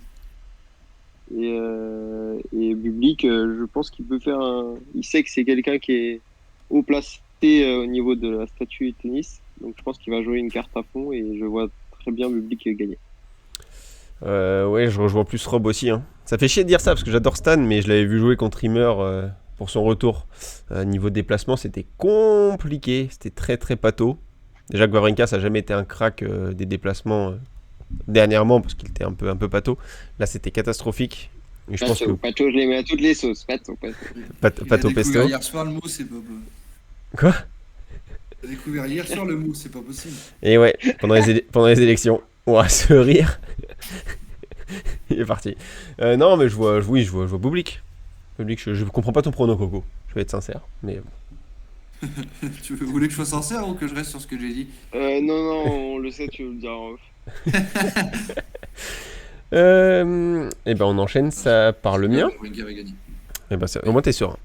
Et Bublik, je pense qu'il peut faire un. Il sait que c'est quelqu'un qui est haut placé au niveau de la statue tennis. Donc je pense qu'il va jouer une carte à fond et je vois très bien Bublik gagner. Ouais, je rejoins plus Rob aussi. Hein. Ça fait chier de dire ça parce que j'adore Stan, mais je l'avais vu jouer contre Rimmer pour son retour. Niveau déplacement, c'était compliqué. C'était très très pâteau. Déjà que Wawrinka, ça n'a jamais été un crack des déplacements dernièrement parce qu'il était un peu pâteau. Là, c'était catastrophique. Et je pense que Pato, je les mets à toutes les sauces. Pato. pâteau pesto. Hier soir, le mot, c'est pas possible. Quoi? J'ai découvert hier soir le mot, c'est pas possible. Et ouais, pendant les élections, on va se rire. Il est parti. Non, mais je vois Bublik. Bublik, je comprends pas ton prono, Coco. Je vais être sincère, mais Tu voulais que je sois sincère ou que je reste sur ce que j'ai dit? Non, on le sait, tu veux le dire en off. Et ben on enchaîne ça par le mien. Wawrinka va gagner. Et ben au moins t'es sûr.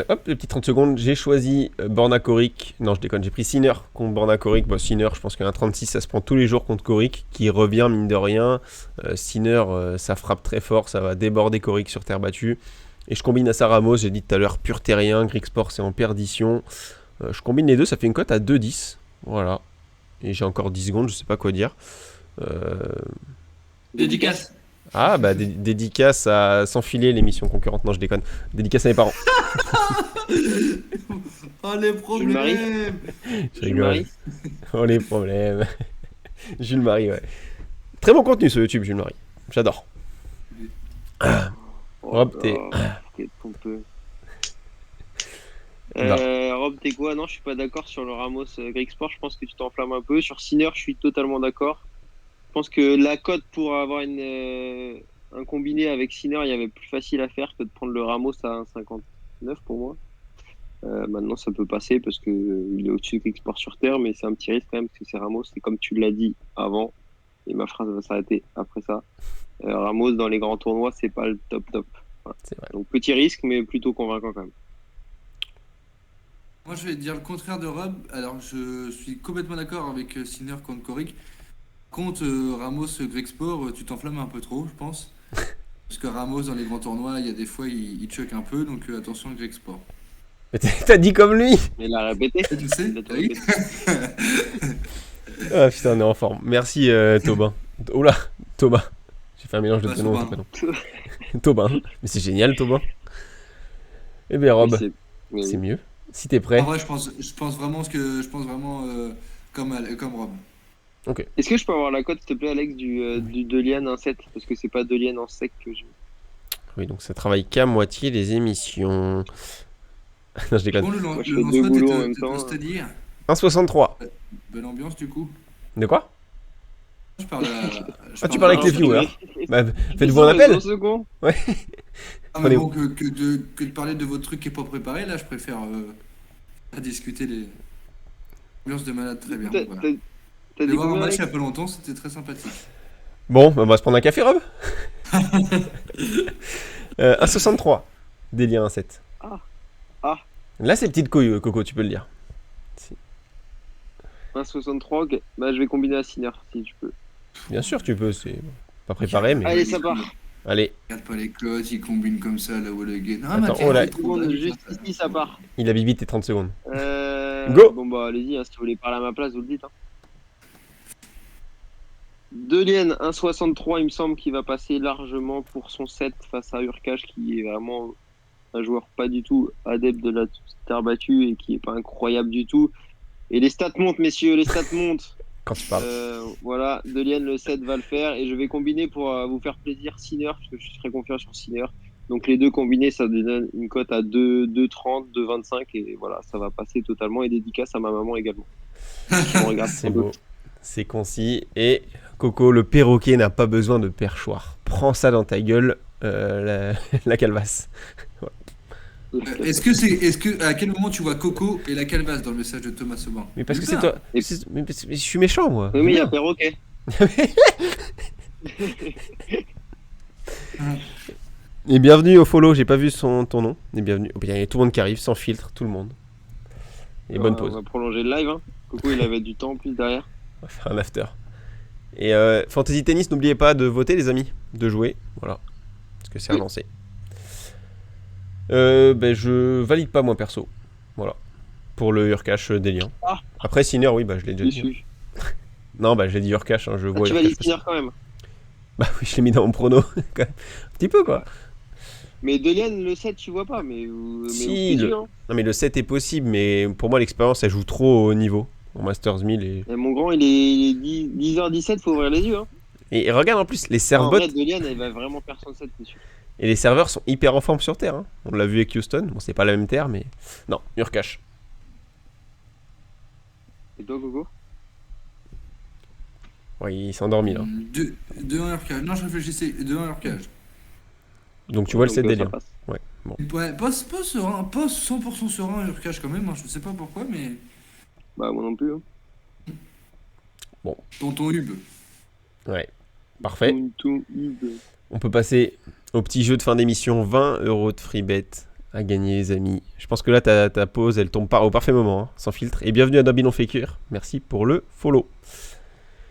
Hop, les petites 30 secondes. J'ai choisi Borna Koric. Non, je déconne, j'ai pris Sinner contre Borna Koric. Bon, Sinner, je pense qu'un 36, ça se prend tous les jours contre Koric, qui revient, mine de rien. Sinner, ça frappe très fort, ça va déborder Koric sur terre battue. Et je combine à ça Ramos, j'ai dit tout à l'heure, pur terrien. Greek Sport, c'est en perdition. Je combine les deux, ça fait une cote à 2,10. Voilà. Et j'ai encore 10 secondes, je sais pas quoi dire. Dédicace. Ah, bah, dédicace à S'enfiler, l'émission concurrente. Non, je déconne. Dédicace à mes parents. Oh, les problèmes. Je rigole. Oh, les problèmes. Jules Marie, ouais. Très bon contenu sur YouTube, Jules Marie. J'adore. Rob, t'es. Qu'est-ce qu'on peut. Non. Rob, t'es quoi? Non, je suis pas d'accord sur le Ramos Greek Sport. Je pense que tu t'enflammes un peu. Sur Sinner, je suis totalement d'accord. Je pense que la cote pour avoir un combiné avec Sinner, il y avait plus facile à faire que de prendre le Ramos à 1,59 pour moi. Maintenant, ça peut passer parce que il est au-dessus de Greek Sport sur terre, mais c'est un petit risque quand même parce que c'est Ramos. C'est comme tu l'as dit avant, et ma phrase va s'arrêter après ça. Ramos dans les grands tournois, c'est pas le top. Voilà. C'est vrai. Donc petit risque, mais plutôt convaincant quand même. Moi, je vais dire le contraire de Rob. Alors, je suis complètement d'accord avec Sinner contre Koric. Contre Ramos Greek Sport, tu t'enflammes un peu trop, je pense. Parce que Ramos, dans les grands tournois, il y a des fois, il choque un peu. Donc, attention Greek Sport. Mais t'as dit comme lui. Mais il l'a répété. Tu sais, Il a tout oui. répété. Ah putain, on est en forme. Merci Tobin. Oula, Tobin. J'ai fait un mélange de Bah, prénoms. Tobin. Tobin. Mais c'est génial, Tobin. Eh bien, Rob, Mais c'est mieux. Si t'es prêt. En vrai, je pense vraiment comme Rob. Est-ce que je peux avoir la cote, s'il te plaît, Alex, du Delian 1,7 parce que c'est pas Delian en sec que je. Oui, donc ça travaille qu'à moitié les émissions. Non, je déconne. Bon, le Moi, je fais lancement, deux boulots en même temps. c'est-à-dire 1,63. belle ambiance du coup. De quoi? Je parle à. Ah, tu parles avec les viewers. Bah, faites-vous un Ils appel. sont seconds. Ah, mais Allez. bon, que de parler de votre truc qui est pas préparé, là, je préfère à discuter les. Ambiance de malade, très bien. T'as Voilà. t'as J'ai dit voir un combien, match il y Alex? a pas longtemps, c'était très sympathique. Bon, bah, on va se prendre un café, Rob. 1,63. Délire 1,7. Ah. Là, c'est petite couille, Coco, tu peux le dire. 1,63, ok. Bah, je vais combiner à Sinner si tu peux. Bien sûr, tu peux. C'est pas préparé, mais. Allez, ça part. Allez, Regarde pas les clottes, ils combinent comme ça là où le gars. Non, Attends, mais oh là. arrête, trop d'avis, Juste ça. ici, ça part. il a bibi tes 30 secondes. Go. Go. Bon, bah, allez-y, hein, si vous voulez parler à ma place, vous le dites. Hein. Delian 1,63, il me semble qu'il va passer largement pour son set face à Urkash, qui est vraiment un joueur pas du tout adepte de la terre battue et qui est pas incroyable du tout. Et les stats montent, messieurs, les stats montent. Quand tu parles. Voilà, Delian le 7 va le faire et je vais combiner pour vous faire plaisir Sinner, parce que je serai confiant sur Sinner. Donc les deux combinés, ça donne une cote à 2,30, 2,25 et voilà, ça va passer totalement et dédicace à ma maman également. On regarde C'est beau. C'est concis. Et Coco, le perroquet n'a pas besoin de perchoir. Prends ça dans ta gueule, la calvasse. Est-ce que à quel moment tu vois Coco et la calvasse dans le message de Thomas Aubin? Mais parce que c'est Putain. toi. Mais je suis méchant, moi. Oui, mais il y a perroquet. Et bienvenue au follow, j'ai pas vu ton nom. Et bienvenue. Il y a tout le monde qui arrive, sans filtre, tout le monde. Et bonne On pause. va prolonger le live. Hein. Coco, il avait du temps en plus derrière. On va faire un after. Et Fantasy Tennis, n'oubliez pas de voter, les amis. De jouer. Voilà. Parce que c'est Oui. relancé. Je valide pas, moi, perso. Voilà. Pour le Urkash des liens. Ah. Après, Sinner, oui, bah je l'ai déjà dit. Déçu. Non, bah j'ai dit Urkash, hein, je vois Tu vas Urkash les passer. Sinner quand même. Bah oui, je l'ai mis dans mon prono. Quand même. Un petit peu, quoi. Mais Delian, le 7, tu vois pas. Mais Si, vous le- hein. Non, mais le 7 est possible, mais pour moi, l'expérience, elle joue trop au haut niveau. En Masters 1000. Et mon grand, il est 10h17, faut ouvrir les yeux. Hein. Et regarde en plus, les En serveurs vrai, Delian, il va vraiment faire son 7, c'est sûr. et les serveurs sont hyper en forme sur Terre. Hein. On l'a vu avec Houston. Bon, c'est pas la même Terre, mais. Non, Urkash. Et toi, Coco? Ouais, il s'est endormi là. 2-1 Urkage. Non, je réfléchissais. 2-1 Urkage. Donc tu vois le Donc, 7 des ça liens. passe. Ouais, bon. Ouais, pas serein, pas 100% serein Urkage quand même. Hein, je sais pas pourquoi, mais. Bah, moi non plus. Hein. Tonton Hub. Ouais. Parfait. Tout, On peut passer au petit jeu de fin d'émission. 20 € de free bet à gagner, les amis. Je pense que là, ta pause, elle tombe au parfait moment, hein, sans filtre. Et bienvenue à Nobby fait cuire. Merci pour le follow.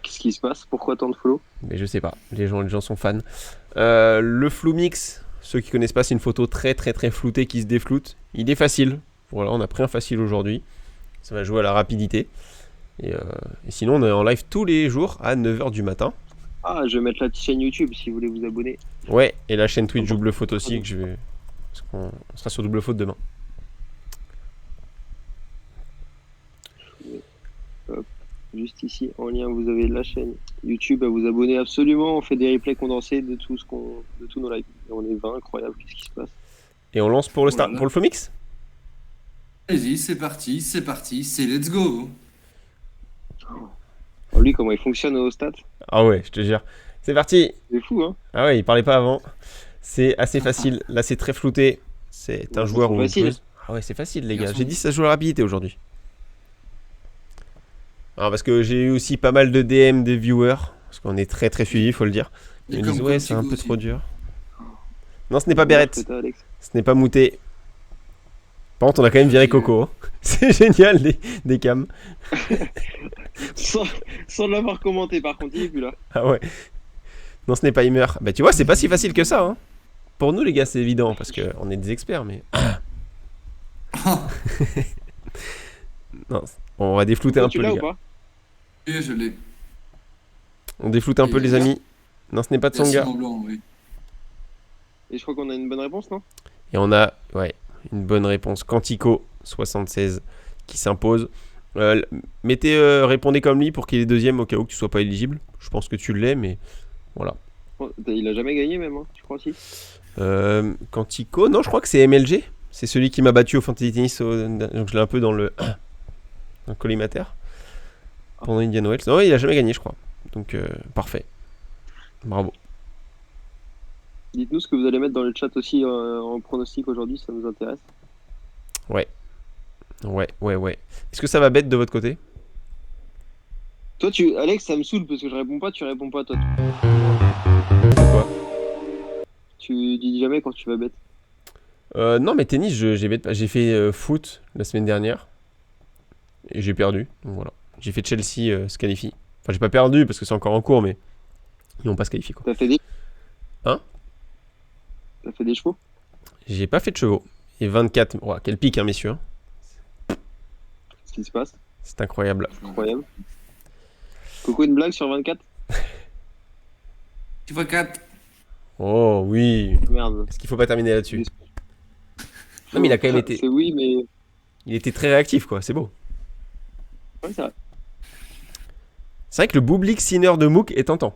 Qu'est-ce qui se passe? Pourquoi tant de follow? Mais je sais pas, les gens sont fans. Le flou mix, ceux qui connaissent pas, c'est une photo très très très floutée qui se défloute. Il est facile. Voilà, on a pris un facile aujourd'hui. Ça va jouer à la rapidité. Et sinon, on est en live tous les jours à 9h du matin. Ah, je vais mettre la petite chaîne YouTube si vous voulez vous abonner. Ouais, et la chaîne Twitch Double Faute aussi, que je vais... parce qu'on sera sur Double Faute demain. Hop. Juste ici, en lien, vous avez la chaîne YouTube à vous abonner absolument. On fait des replays condensés de tous nos lives. Et on est 20, incroyable, qu'est-ce qui se passe? Et on lance pour le, Voilà. pour le flow mix. Allez-y, c'est let's go. Alors lui, comment il fonctionne au stats? Ah ouais, je te jure. C'est parti. C'est fou, hein? Ah ouais, il parlait pas avant. C'est assez facile. Là, c'est très flouté. C'est un Ouais, joueur c'est ou une facile. joueuse. Ah ouais, c'est facile, les gars. Garçon. J'ai dit ça joue à la rapidité aujourd'hui. Alors, parce que j'ai eu aussi pas mal de DM des viewers. Parce qu'on est très très suivis, faut le dire. Ils Et me disent, comme ouais, c'est un Quantico peu aussi. trop dur. Non, ce n'est pas Beret. Que t'as, Alex. Ce n'est pas Mouté. Par contre, on a quand même viré Coco. Hein. C'est génial, des cams. Sans l'avoir commenté, par contre, il est plus là. Ah ouais. Non, ce n'est pas Imer. Bah, tu vois, c'est pas si facile que ça. Hein. Pour nous, les gars, c'est évident. Parce qu'on est des experts, mais. Non, on va déflouter un Tu peu, l'as les ou gars. pas? Et je l'ai. On défloute un peu, les amis. Non, ce n'est pas de Merci Tsonga. en blanc, oui. Et je crois qu'on a une bonne réponse, non? Et on a, ouais, une bonne réponse. Quantico, 76, qui s'impose. Répondez comme lui pour qu'il est deuxième au cas où que tu sois pas éligible. Je pense que tu l'es, mais voilà. Il a jamais gagné, même, hein, je crois aussi. Quantico, non, je crois que c'est MLG. C'est celui qui m'a battu au Fantasy Tennis. Donc je l'ai un peu dans le collimateur. Pendant Indian Wells. Non, il a jamais gagné, je crois. Donc, parfait. Bravo. Dites-nous ce que vous allez mettre dans le chat aussi en pronostic aujourd'hui, ça nous intéresse. Ouais. Est-ce que ça va bête de votre côté? Toi, Alex, ça me saoule parce que je réponds pas, tu réponds pas, toi. Pourquoi? Tu dis jamais quand tu vas bête. Non, mais tennis, j'ai bête pas. J'ai fait foot la semaine dernière. Et j'ai perdu. Donc voilà. J'ai fait Chelsea se qualifie. Enfin, j'ai pas perdu parce que c'est encore en cours, mais ils n'ont pas se qualifié, quoi. T'as fait des. Hein? T'as fait des chevaux? J'ai pas fait de chevaux. Et 24. Ouah, quel pic, hein, messieurs. Hein. Qu'est-ce qui se passe? C'est incroyable. Incroyable. Coco, une blague sur 24? Tu vois 4. Oh oui. Merde. Est-ce qu'il faut pas terminer là-dessus? Non, mais il a quand même été. C'est oui, mais. Il était très réactif, quoi. C'est beau. Ouais, c'est vrai. C'est vrai que le Bublik Sinner de Mook est tentant.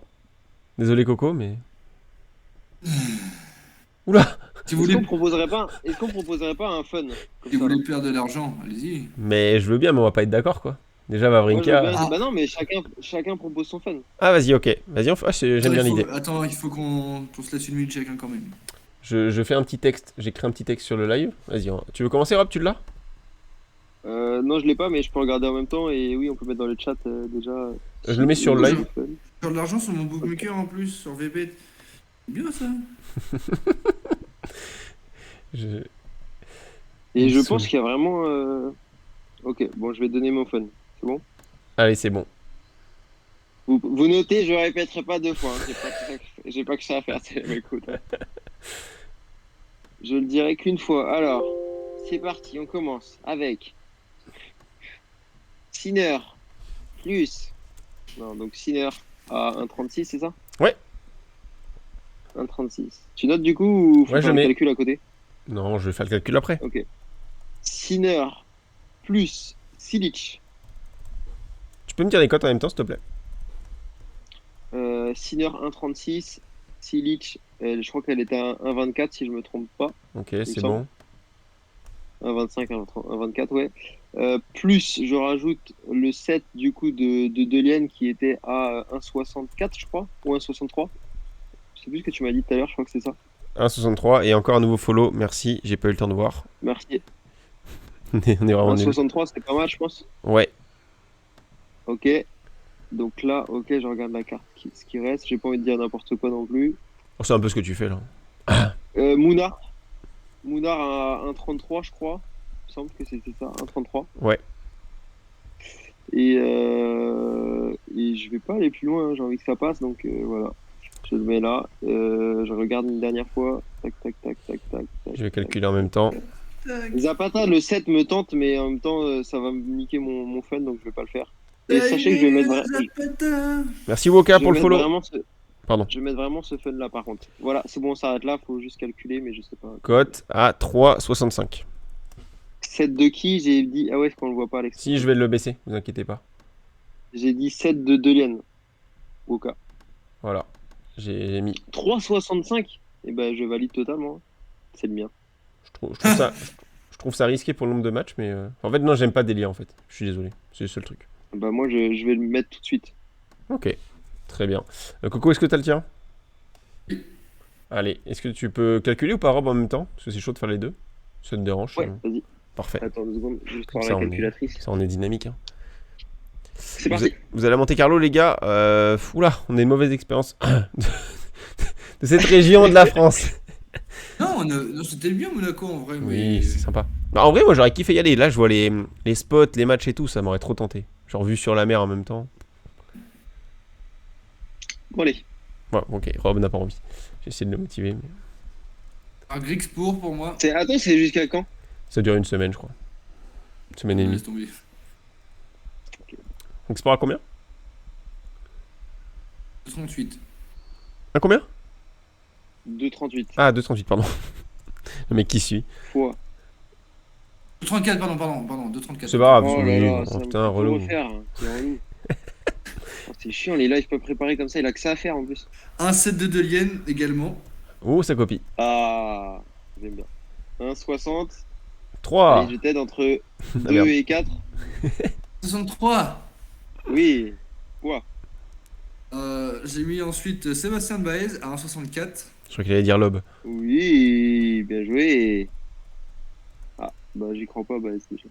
Désolé, Coco, mais. Oula! Si Est-ce vous qu'on voulez, proposerait pas un fun comme si vous ça, voulez perdre de l'argent, allez-y. Mais je veux bien, mais on va pas être d'accord, quoi. Déjà, Moi, je veux Vavrinka. bien- Ah. Bah non, mais chacun propose son fun. Ah, vas-y, ok. Vas-y, j'aime bien l'idée. Attends, il faut qu'on se laisse une minute chacun quand même. Je fais un petit texte. J'écris un petit texte sur le live. Vas-y, tu veux commencer, Rob? Tu l'as? Non, je l'ai pas, mais je peux regarder en même temps. Et oui, on peut mettre dans le chat déjà. Je le mets sur le live. Sur de l'argent sur mon bookmaker en plus, sur VP. C'est bien ça. Je- Et je Ils pense sont- qu'il y a vraiment. Ok, bon, je vais donner mon fun. C'est bon? Allez, c'est bon. Vous notez, je répéterai pas deux fois. Hein. J'ai pas que ça à faire, écoute. Je le dirai qu'une fois. Alors, c'est parti, on commence avec Sinner plus. Non, donc Sinner à 1,36, c'est ça? Ouais. 1,36. Tu notes du coup ou faut Ouais, faire je le mets. calcul à côté? Non, je vais faire le calcul après. Ok. Sinner plus Silic. Tu peux me dire les cotes en même temps, s'il te plaît? Sinner 1,36. Silic, je crois qu'elle était à 1,24 si je me trompe pas. Ok, me c'est semble. bon. 1,25, 1,24, ouais. Plus, je rajoute le 7 du coup de Delienne qui était à 1,64, je crois, ou 1,63. Je sais plus ce que tu m'as dit tout à l'heure, je crois que c'est ça. 1,63 et encore un nouveau follow. Merci, j'ai pas eu le temps de voir. Merci. On est vraiment nul. 1,63, c'était pas mal, je pense. Ouais. Ok. Donc là, ok, je regarde la carte, ce qui reste. J'ai pas envie de dire n'importe quoi non plus. Oh, c'est un peu ce que tu fais là. Mouna. Mounard à 1,33, je crois. Il me semble que c'était ça, 1,33. Ouais. Et je vais pas aller plus loin, hein, j'ai envie que ça passe, donc voilà. Je le mets là. Je regarde une dernière fois. Tac, tac, tac, tac, tac. tac, Je vais tac. calculer en même temps. Zapata, le 7 me tente, mais en même temps, ça va me niquer mon fun, donc je vais pas le faire. Et sachez que je vais mettre, Merci Woka je pour vais le mettre follow. vraiment Pardon. je vais mettre vraiment ce fun là par contre. Voilà, c'est bon, on s'arrête là, faut juste calculer, mais je sais pas. Cote à 3,65. 7 de qui? J'ai dit. Ah ouais, qu'on le voit pas, Alex. Si, je vais le baisser, vous inquiétez pas. J'ai dit 7 de Delienne. Woka. Voilà. J'ai mis. 3,65. Et ben, je valide totalement. C'est le mien. Je trouve ça risqué pour le nombre de matchs, mais. En fait, non, j'aime pas Delia en fait. Je suis désolé. C'est le seul truc. Bah, moi, je vais le mettre tout de suite. Ok. Très bien. Coco, est-ce que t'as le tien? Oui. Allez, est-ce que tu peux calculer ou pas Rob en même temps? Parce que c'est chaud de faire les deux. Ça te dérange? Ouais, vas-y. Parfait. Attends 2 secondes, juste Comme pour ça, la on est- calculatrice. Ça, on est dynamique. Hein. C'est parti. Vous allez à Monte Carlo, les gars. Oula, on a une mauvaise expérience de cette région de la France. Non, non, c'était bien Monaco en vrai. Oui, mais... c'est sympa. Bah, en vrai, moi, j'aurais kiffé y aller. Là, je vois les spots, les matchs et tout. Ça m'aurait trop tenté. Genre, vue sur la mer en même temps. Bon, allez. Ouais, ok. Rob n'a pas envie. J'ai essayé de le motiver. Mais... Un Grix pour moi. Attends, c'est jusqu'à quand? Ça dure une semaine, je crois. Une semaine et demie. Laisse tomber. Donc, c'est pas à combien 38. À combien 2,38 Ah, 238, pardon. Le mec qui suit. fois. 2,34, pardon, 2,34. C'est pas grave. Oh là oui, là, bon, ça me putain, fait tout relou. refaire, hein. C'est relou. Oh, c'est chiant, les lives pas préparés comme ça, il a que ça à faire en plus. Un 7 de Delienne également. Oh, ça copie. Ah, j'aime bien. 1,60. 3. Allez, je t'aide entre 2 merde. et 4. 63. Oui. Quoi? J'ai mis ensuite Sébastien de Baez à 1,64. Je crois qu'il allait dire Lob. Oui, bien joué. Ah, bah j'y crois pas, bah c'est déjà.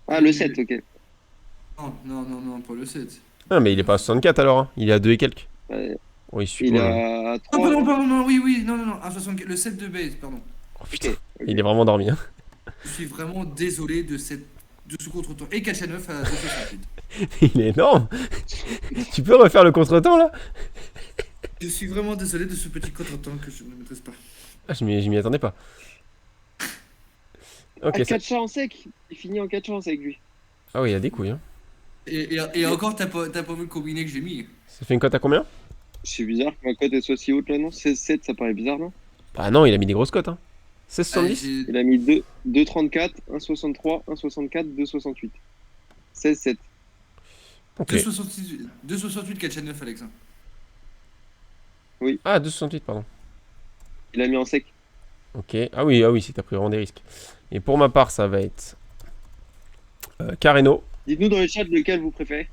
Ah, le 7, ok. Non, pas le 7. Ah, mais il est pas à 64 alors. Hein. Il est à 2 et quelques. Ouais, Oh, il suit. il Oh là là. a Ah, 3. pardon, non, oui, non, 1,64. Le 7 de Baez, pardon. Oh, putain. Ok. Il est vraiment dormi. Hein. Je suis vraiment désolé de ce contre-temps. Et Kachanov à 2,68. Il est énorme. Tu peux refaire le contre-temps là? Je suis vraiment désolé de ce petit contre-temps que je ne maîtrise pas. Ah, je m'y attendais pas. Ok, Ah, ça... 4 chats en sec. Il finit en 4 chats en sec, lui. Ah oui, il y a des couilles. Hein. Et encore, t'as pas vu le combiné que j'ai mis. Ça fait une cote à combien? C'est bizarre que ma cote soit si haute là, non? 16,7, ça paraît bizarre, non? Bah non, il a mis des grosses cotes. Hein. Allez, 16,70. Il a mis 2,34, 1,63, 1,64, 2,68. 16,7. Ok. 2,68 Kachanov, Alex. Ah, 2,68, pardon. Il a mis en sec. Ok. Ah oui, c'est t'as pris vraiment des risques. Et pour ma part, ça va être Carreno. Dites-nous dans le chat lequel vous préférez.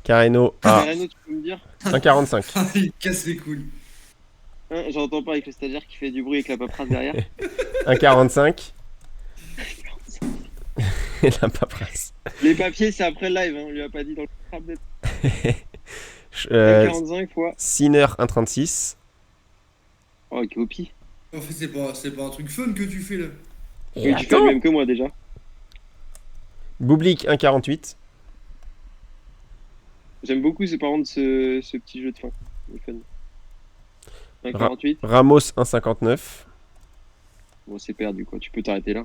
Carreno à Areno, tu peux me dire? 1,45. Il casse les couilles. Hein, j'entends pas avec le stagiaire qui fait du bruit avec la paperasse derrière. 1,45. Et la paperasse. Les papiers, c'est après le live, hein. On lui a pas dit dans le tablet. 45 fois. Sinner 1,36. Oh, copie. En fait, c'est pas un truc fun que tu fais là. Et Oui, tu fais le attends, même que moi déjà. Bublik 1,48. J'aime beaucoup par contre ce petit jeu de fin. Le fun. 1,48. Ramos 1,59. Bon, c'est perdu quoi. Tu peux t'arrêter là.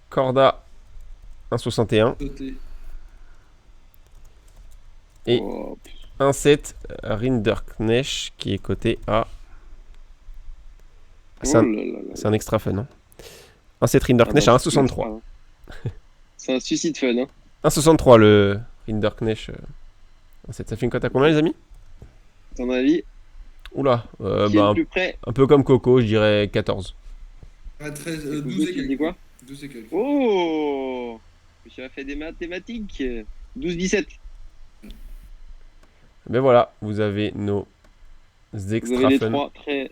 Corda 1,61. Sauter. Et- Oh, 1,7 Rinderknecht qui est coté à. C'est oh un, là là là. c'est un extra fun. Hein. 1,7 Rinderknecht à 1,63. C'est un suicide fun, hein. 1,63 le Rinderknecht. 1,7. Ça fait une cote à combien, les amis? À ton avis, Oula, qui est bah, le plus près? un peu comme Coco, je dirais 14. Ah, 13, Coco, 12 et tu dis quelques. quoi? 12 et quelques. Oh, j'ai fait des mathématiques. 12-17. Ben voilà, vous avez nos Vous extra avez les fun. 3 très.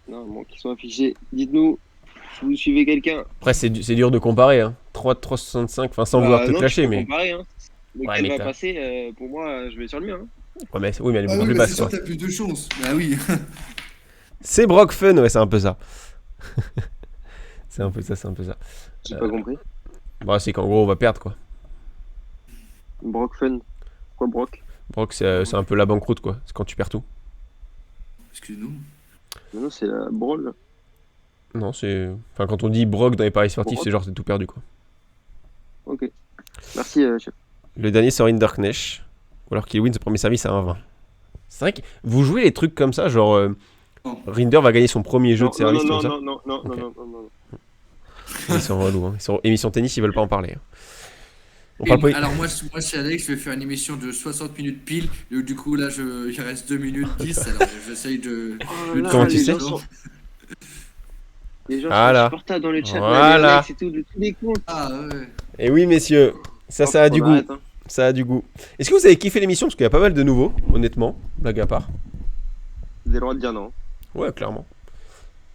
Non, bon, qui sont affichés. Dites-nous si vous suivez quelqu'un. Après, c'est dur de comparer. Hein. 3,65, enfin sans vouloir te non, clasher, tu peux mais. comparer, hein. Lequel mais va t'as- passer, pour moi, je vais sur le mien. Hein. Ouais, mais, oui, mais elle est Ah beaucoup oui, plus bah basse, c'est sûr quoi. que t'as plus de chance. Bah oui. C'est Brock Fun, ouais, c'est un peu ça. C'est un peu ça, c'est un peu ça. J'ai pas compris. Bah, c'est qu'en gros, on va perdre, quoi. Brock Fun. Pourquoi Brock? Brock, c'est un peu la banqueroute, quoi. C'est quand tu perds tout. Excuse-nous. Non, c'est la Brawl. Non, c'est. Enfin, quand on dit Brock dans les paris sportifs, Brock. c'est genre, c'est tout perdu, quoi. Ok. Merci, chef. Le dernier, c'est Rinderknecht. Ou alors qu'il win ce premier service à 1,20. C'est vrai que vous jouez les trucs comme ça, genre. Non. Rinder va gagner son premier jeu Non, de service, non, comme ça. non, non, non, Ok. non, non, non, non. Ils sont relous, hein. Ils sont émission tennis, ils veulent pas en parler. Hein. On parle pas. Alors moi, c'est Alex, je vais faire une émission de 60 minutes pile. Et du coup, là, il reste 2 minutes 10. Alors j'essaye de... Oh là Comment là, tu les sais gens sont... Les gens Voilà. sont insupportables dans le chat. Voilà. Là, les Alex et tout, de tous les comptes. Ah ouais. Et oui, messieurs, ça a du On goût. arrête, hein. Ça a du goût. Est-ce que vous avez kiffé l'émission? Parce qu'il y a pas mal de nouveaux, honnêtement, blague à part. Vous avez le droit de dire non. Ouais, clairement.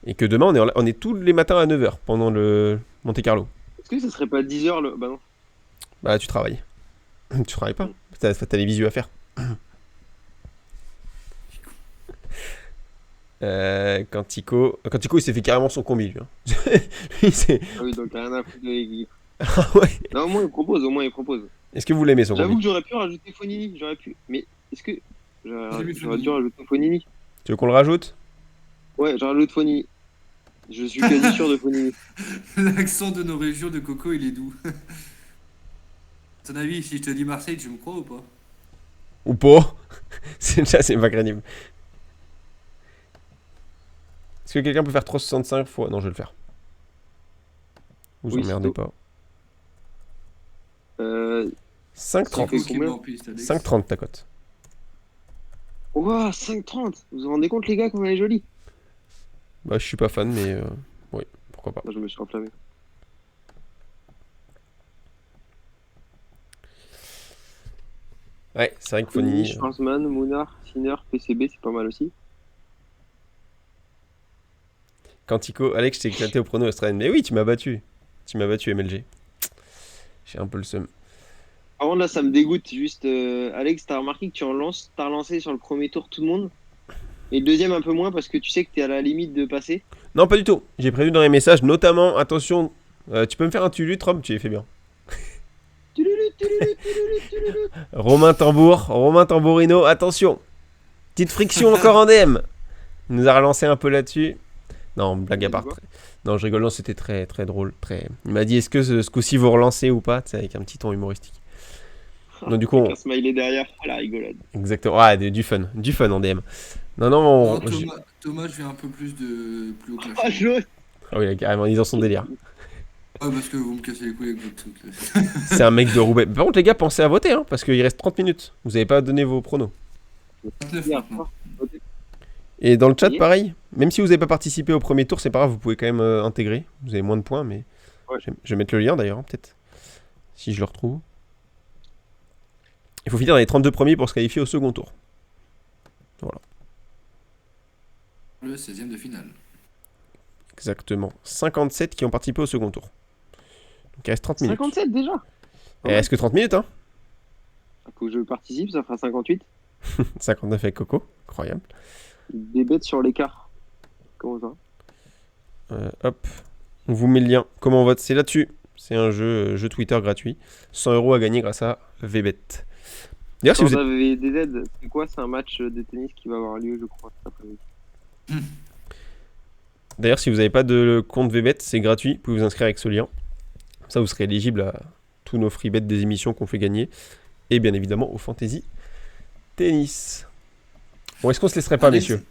Et que demain, on est tous les matins à 9h pendant le Monte Carlo. Est-ce que ça serait pas 10h le. Bah non. Bah, tu travailles. Tu travailles pas. T'as les visios à faire. Quantico, il s'est fait carrément son combi, lui. Hein. Lui, c'est... Ah oui, donc rien à foutre de l'équipe. Ah ouais. Non, au moins il propose, au moins il propose. Est-ce que vous l'aimez, son J'avoue combi? que j'aurais pu rajouter Fonini, j'aurais pu. Mais est-ce que. J'ai mis J'aurais dû Fonini. rajouter Fonini. Tu veux qu'on le rajoute? Ouais, je rajoute Fonini. Je suis quasi sûr de Fonini. L'accent de nos régions de Coco, il est doux. À ton avis, si je te dis Marseille, tu me crois ou pas? Ou pas? C'est pas crédible. Est-ce que quelqu'un peut faire 365 fois? Non, je vais le faire. Vous Oui, emmerdez c'est pas. Ça 5,30. fait Coco qui combien met en piste, Alex. 5,30 ta cote. Ouah, 5,30. Vous vous rendez compte, les gars, comme elle est jolie? Bah, je suis pas fan, mais oui, pourquoi pas. Ah, je me suis enflammé. Ouais, c'est vrai que Fonini, Fonini. Schwarzman, Mounard, Sinner, PCB, c'est pas mal aussi. Quantico, Alex, je t'ai éclaté au prono australien. Mais oui, tu m'as battu. Tu m'as battu, MLG. J'ai un peu le seum. Par contre, là, ça me dégoûte. Juste, Alex, t'as remarqué que t'as relancé sur le premier tour tout le monde. Et le deuxième, un peu moins, parce que tu sais que t'es à la limite de passer. Non, pas du tout. J'ai prévu dans les messages, notamment, attention, tu peux me faire un tulu, Trump? Tu l'as fait bien. Romain Tambourino, attention. Petite friction encore en DM. Il nous a relancé un peu là-dessus. Non, blague à part. Non, je rigole, non, c'était très très drôle. Il m'a dit, est-ce que ce coup-ci vous relancez ou pas? Tu sais, avec un petit ton humoristique. Donc du coup, Avec un smiley derrière. Ah, la rigolade. exactement. Ouais, du fun en DM. Non, Non, Thomas, je vais un peu plus au clash. Ah, l'autre. Ah oui, il a carrément dit dans son délire. Ouais, parce que vous me cassez les couilles avec votre truc. Là. C'est un mec de Roubaix. Par contre, les gars, pensez à voter, hein, parce qu'il reste 30 minutes. Vous n'avez pas donné vos pronos. 29 maintenant. Et dans le chat, Oui. pareil. Même si vous n'avez pas participé au premier tour, c'est pas grave, vous pouvez quand même intégrer. Vous avez moins de points, mais Ouais. je vais mettre le lien d'ailleurs, hein, peut-être. Si je le retrouve. Il faut finir dans les 32 premiers pour se qualifier au second tour. Le 16ème de finale. Exactement. 57 qui ont participé au second tour. Donc il reste 30 minutes. 57 déjà. Et est-ce que 30 minutes, hein? Faut que je participe, ça fera 58. 59 avec Coco. Incroyable. Des bêtes sur l'écart. Comment ça? Hop. On vous met le lien. Comment on vote? C'est là-dessus. C'est un jeu Twitter gratuit. 100 € à gagner grâce à VBet. D'ailleurs, si Quand vous êtes... vous avez des aides, c'est quoi? C'est un match de tennis qui va avoir lieu, je crois, cet après-midi. D'ailleurs, si vous n'avez pas de compte VBet, c'est gratuit. Vous pouvez vous inscrire avec ce lien. Comme ça, vous serez éligible à tous nos free bets des émissions qu'on fait gagner. Et bien évidemment au Fantasy Tennis. Bon, est-ce qu'on se laisserait pas, Alex, messieurs?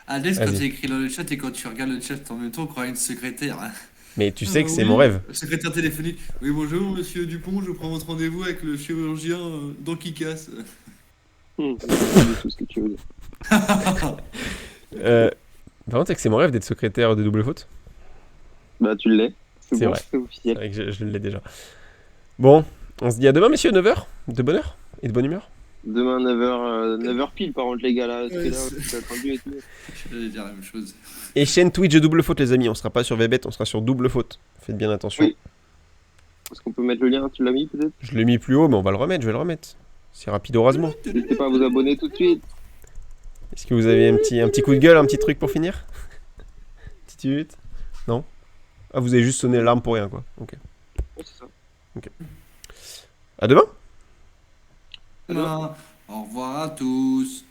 Alex, quand Vas-y. tu écrit dans le chat et quand tu regardes le chat en même temps, on croit une secrétaire. Hein. Mais tu sais que c'est Oui, mon rêve. Secrétaire téléphonique. Oui, bonjour, monsieur Dupont, je prends votre rendez-vous avec le chirurgien dent qui casse. C'est tout ce que tu veux dire. Par contre, c'est que c'est mon rêve d'être secrétaire de double faute. Bah, tu l'es. C'est bon, vrai. c'est C'est officiel. vrai que je l'ai déjà. Bon, on se dit à demain, messieurs, 9h. De bonne heure et de bonne humeur. Demain, 9h pile, par contre, les gars, là. Parce que Ouais, là, c'est- c'est attendu et tout. J'allais dire la même chose. Et chaîne Twitch de double faute, les amis. On sera pas sur VBet, on sera sur double faute. Faites bien attention. Oui. Est-ce qu'on peut mettre le lien? Tu l'as mis, peut-être? Je l'ai mis plus haut, mais on va le remettre. Je vais le remettre. C'est rapide au rasement. N'hésitez pas à vous abonner tout de suite. Est-ce que vous avez un petit coup de gueule, un petit truc pour finir? Petite minute? Non? Ah, vous avez juste sonné l'alarme pour rien, quoi. Ok. Ouais, c'est ça. À demain? Au revoir à tous.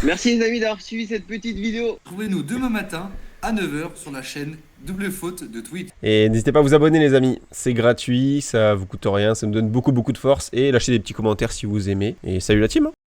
Merci les amis d'avoir suivi cette petite vidéo. Retrouvez-nous demain matin à 9h sur la chaîne Double Faute de Twitch. Et n'hésitez pas à vous abonner, les amis. C'est gratuit, ça vous coûte rien, ça me donne beaucoup de force. Et lâchez des petits commentaires si vous aimez. Et salut la team, hein.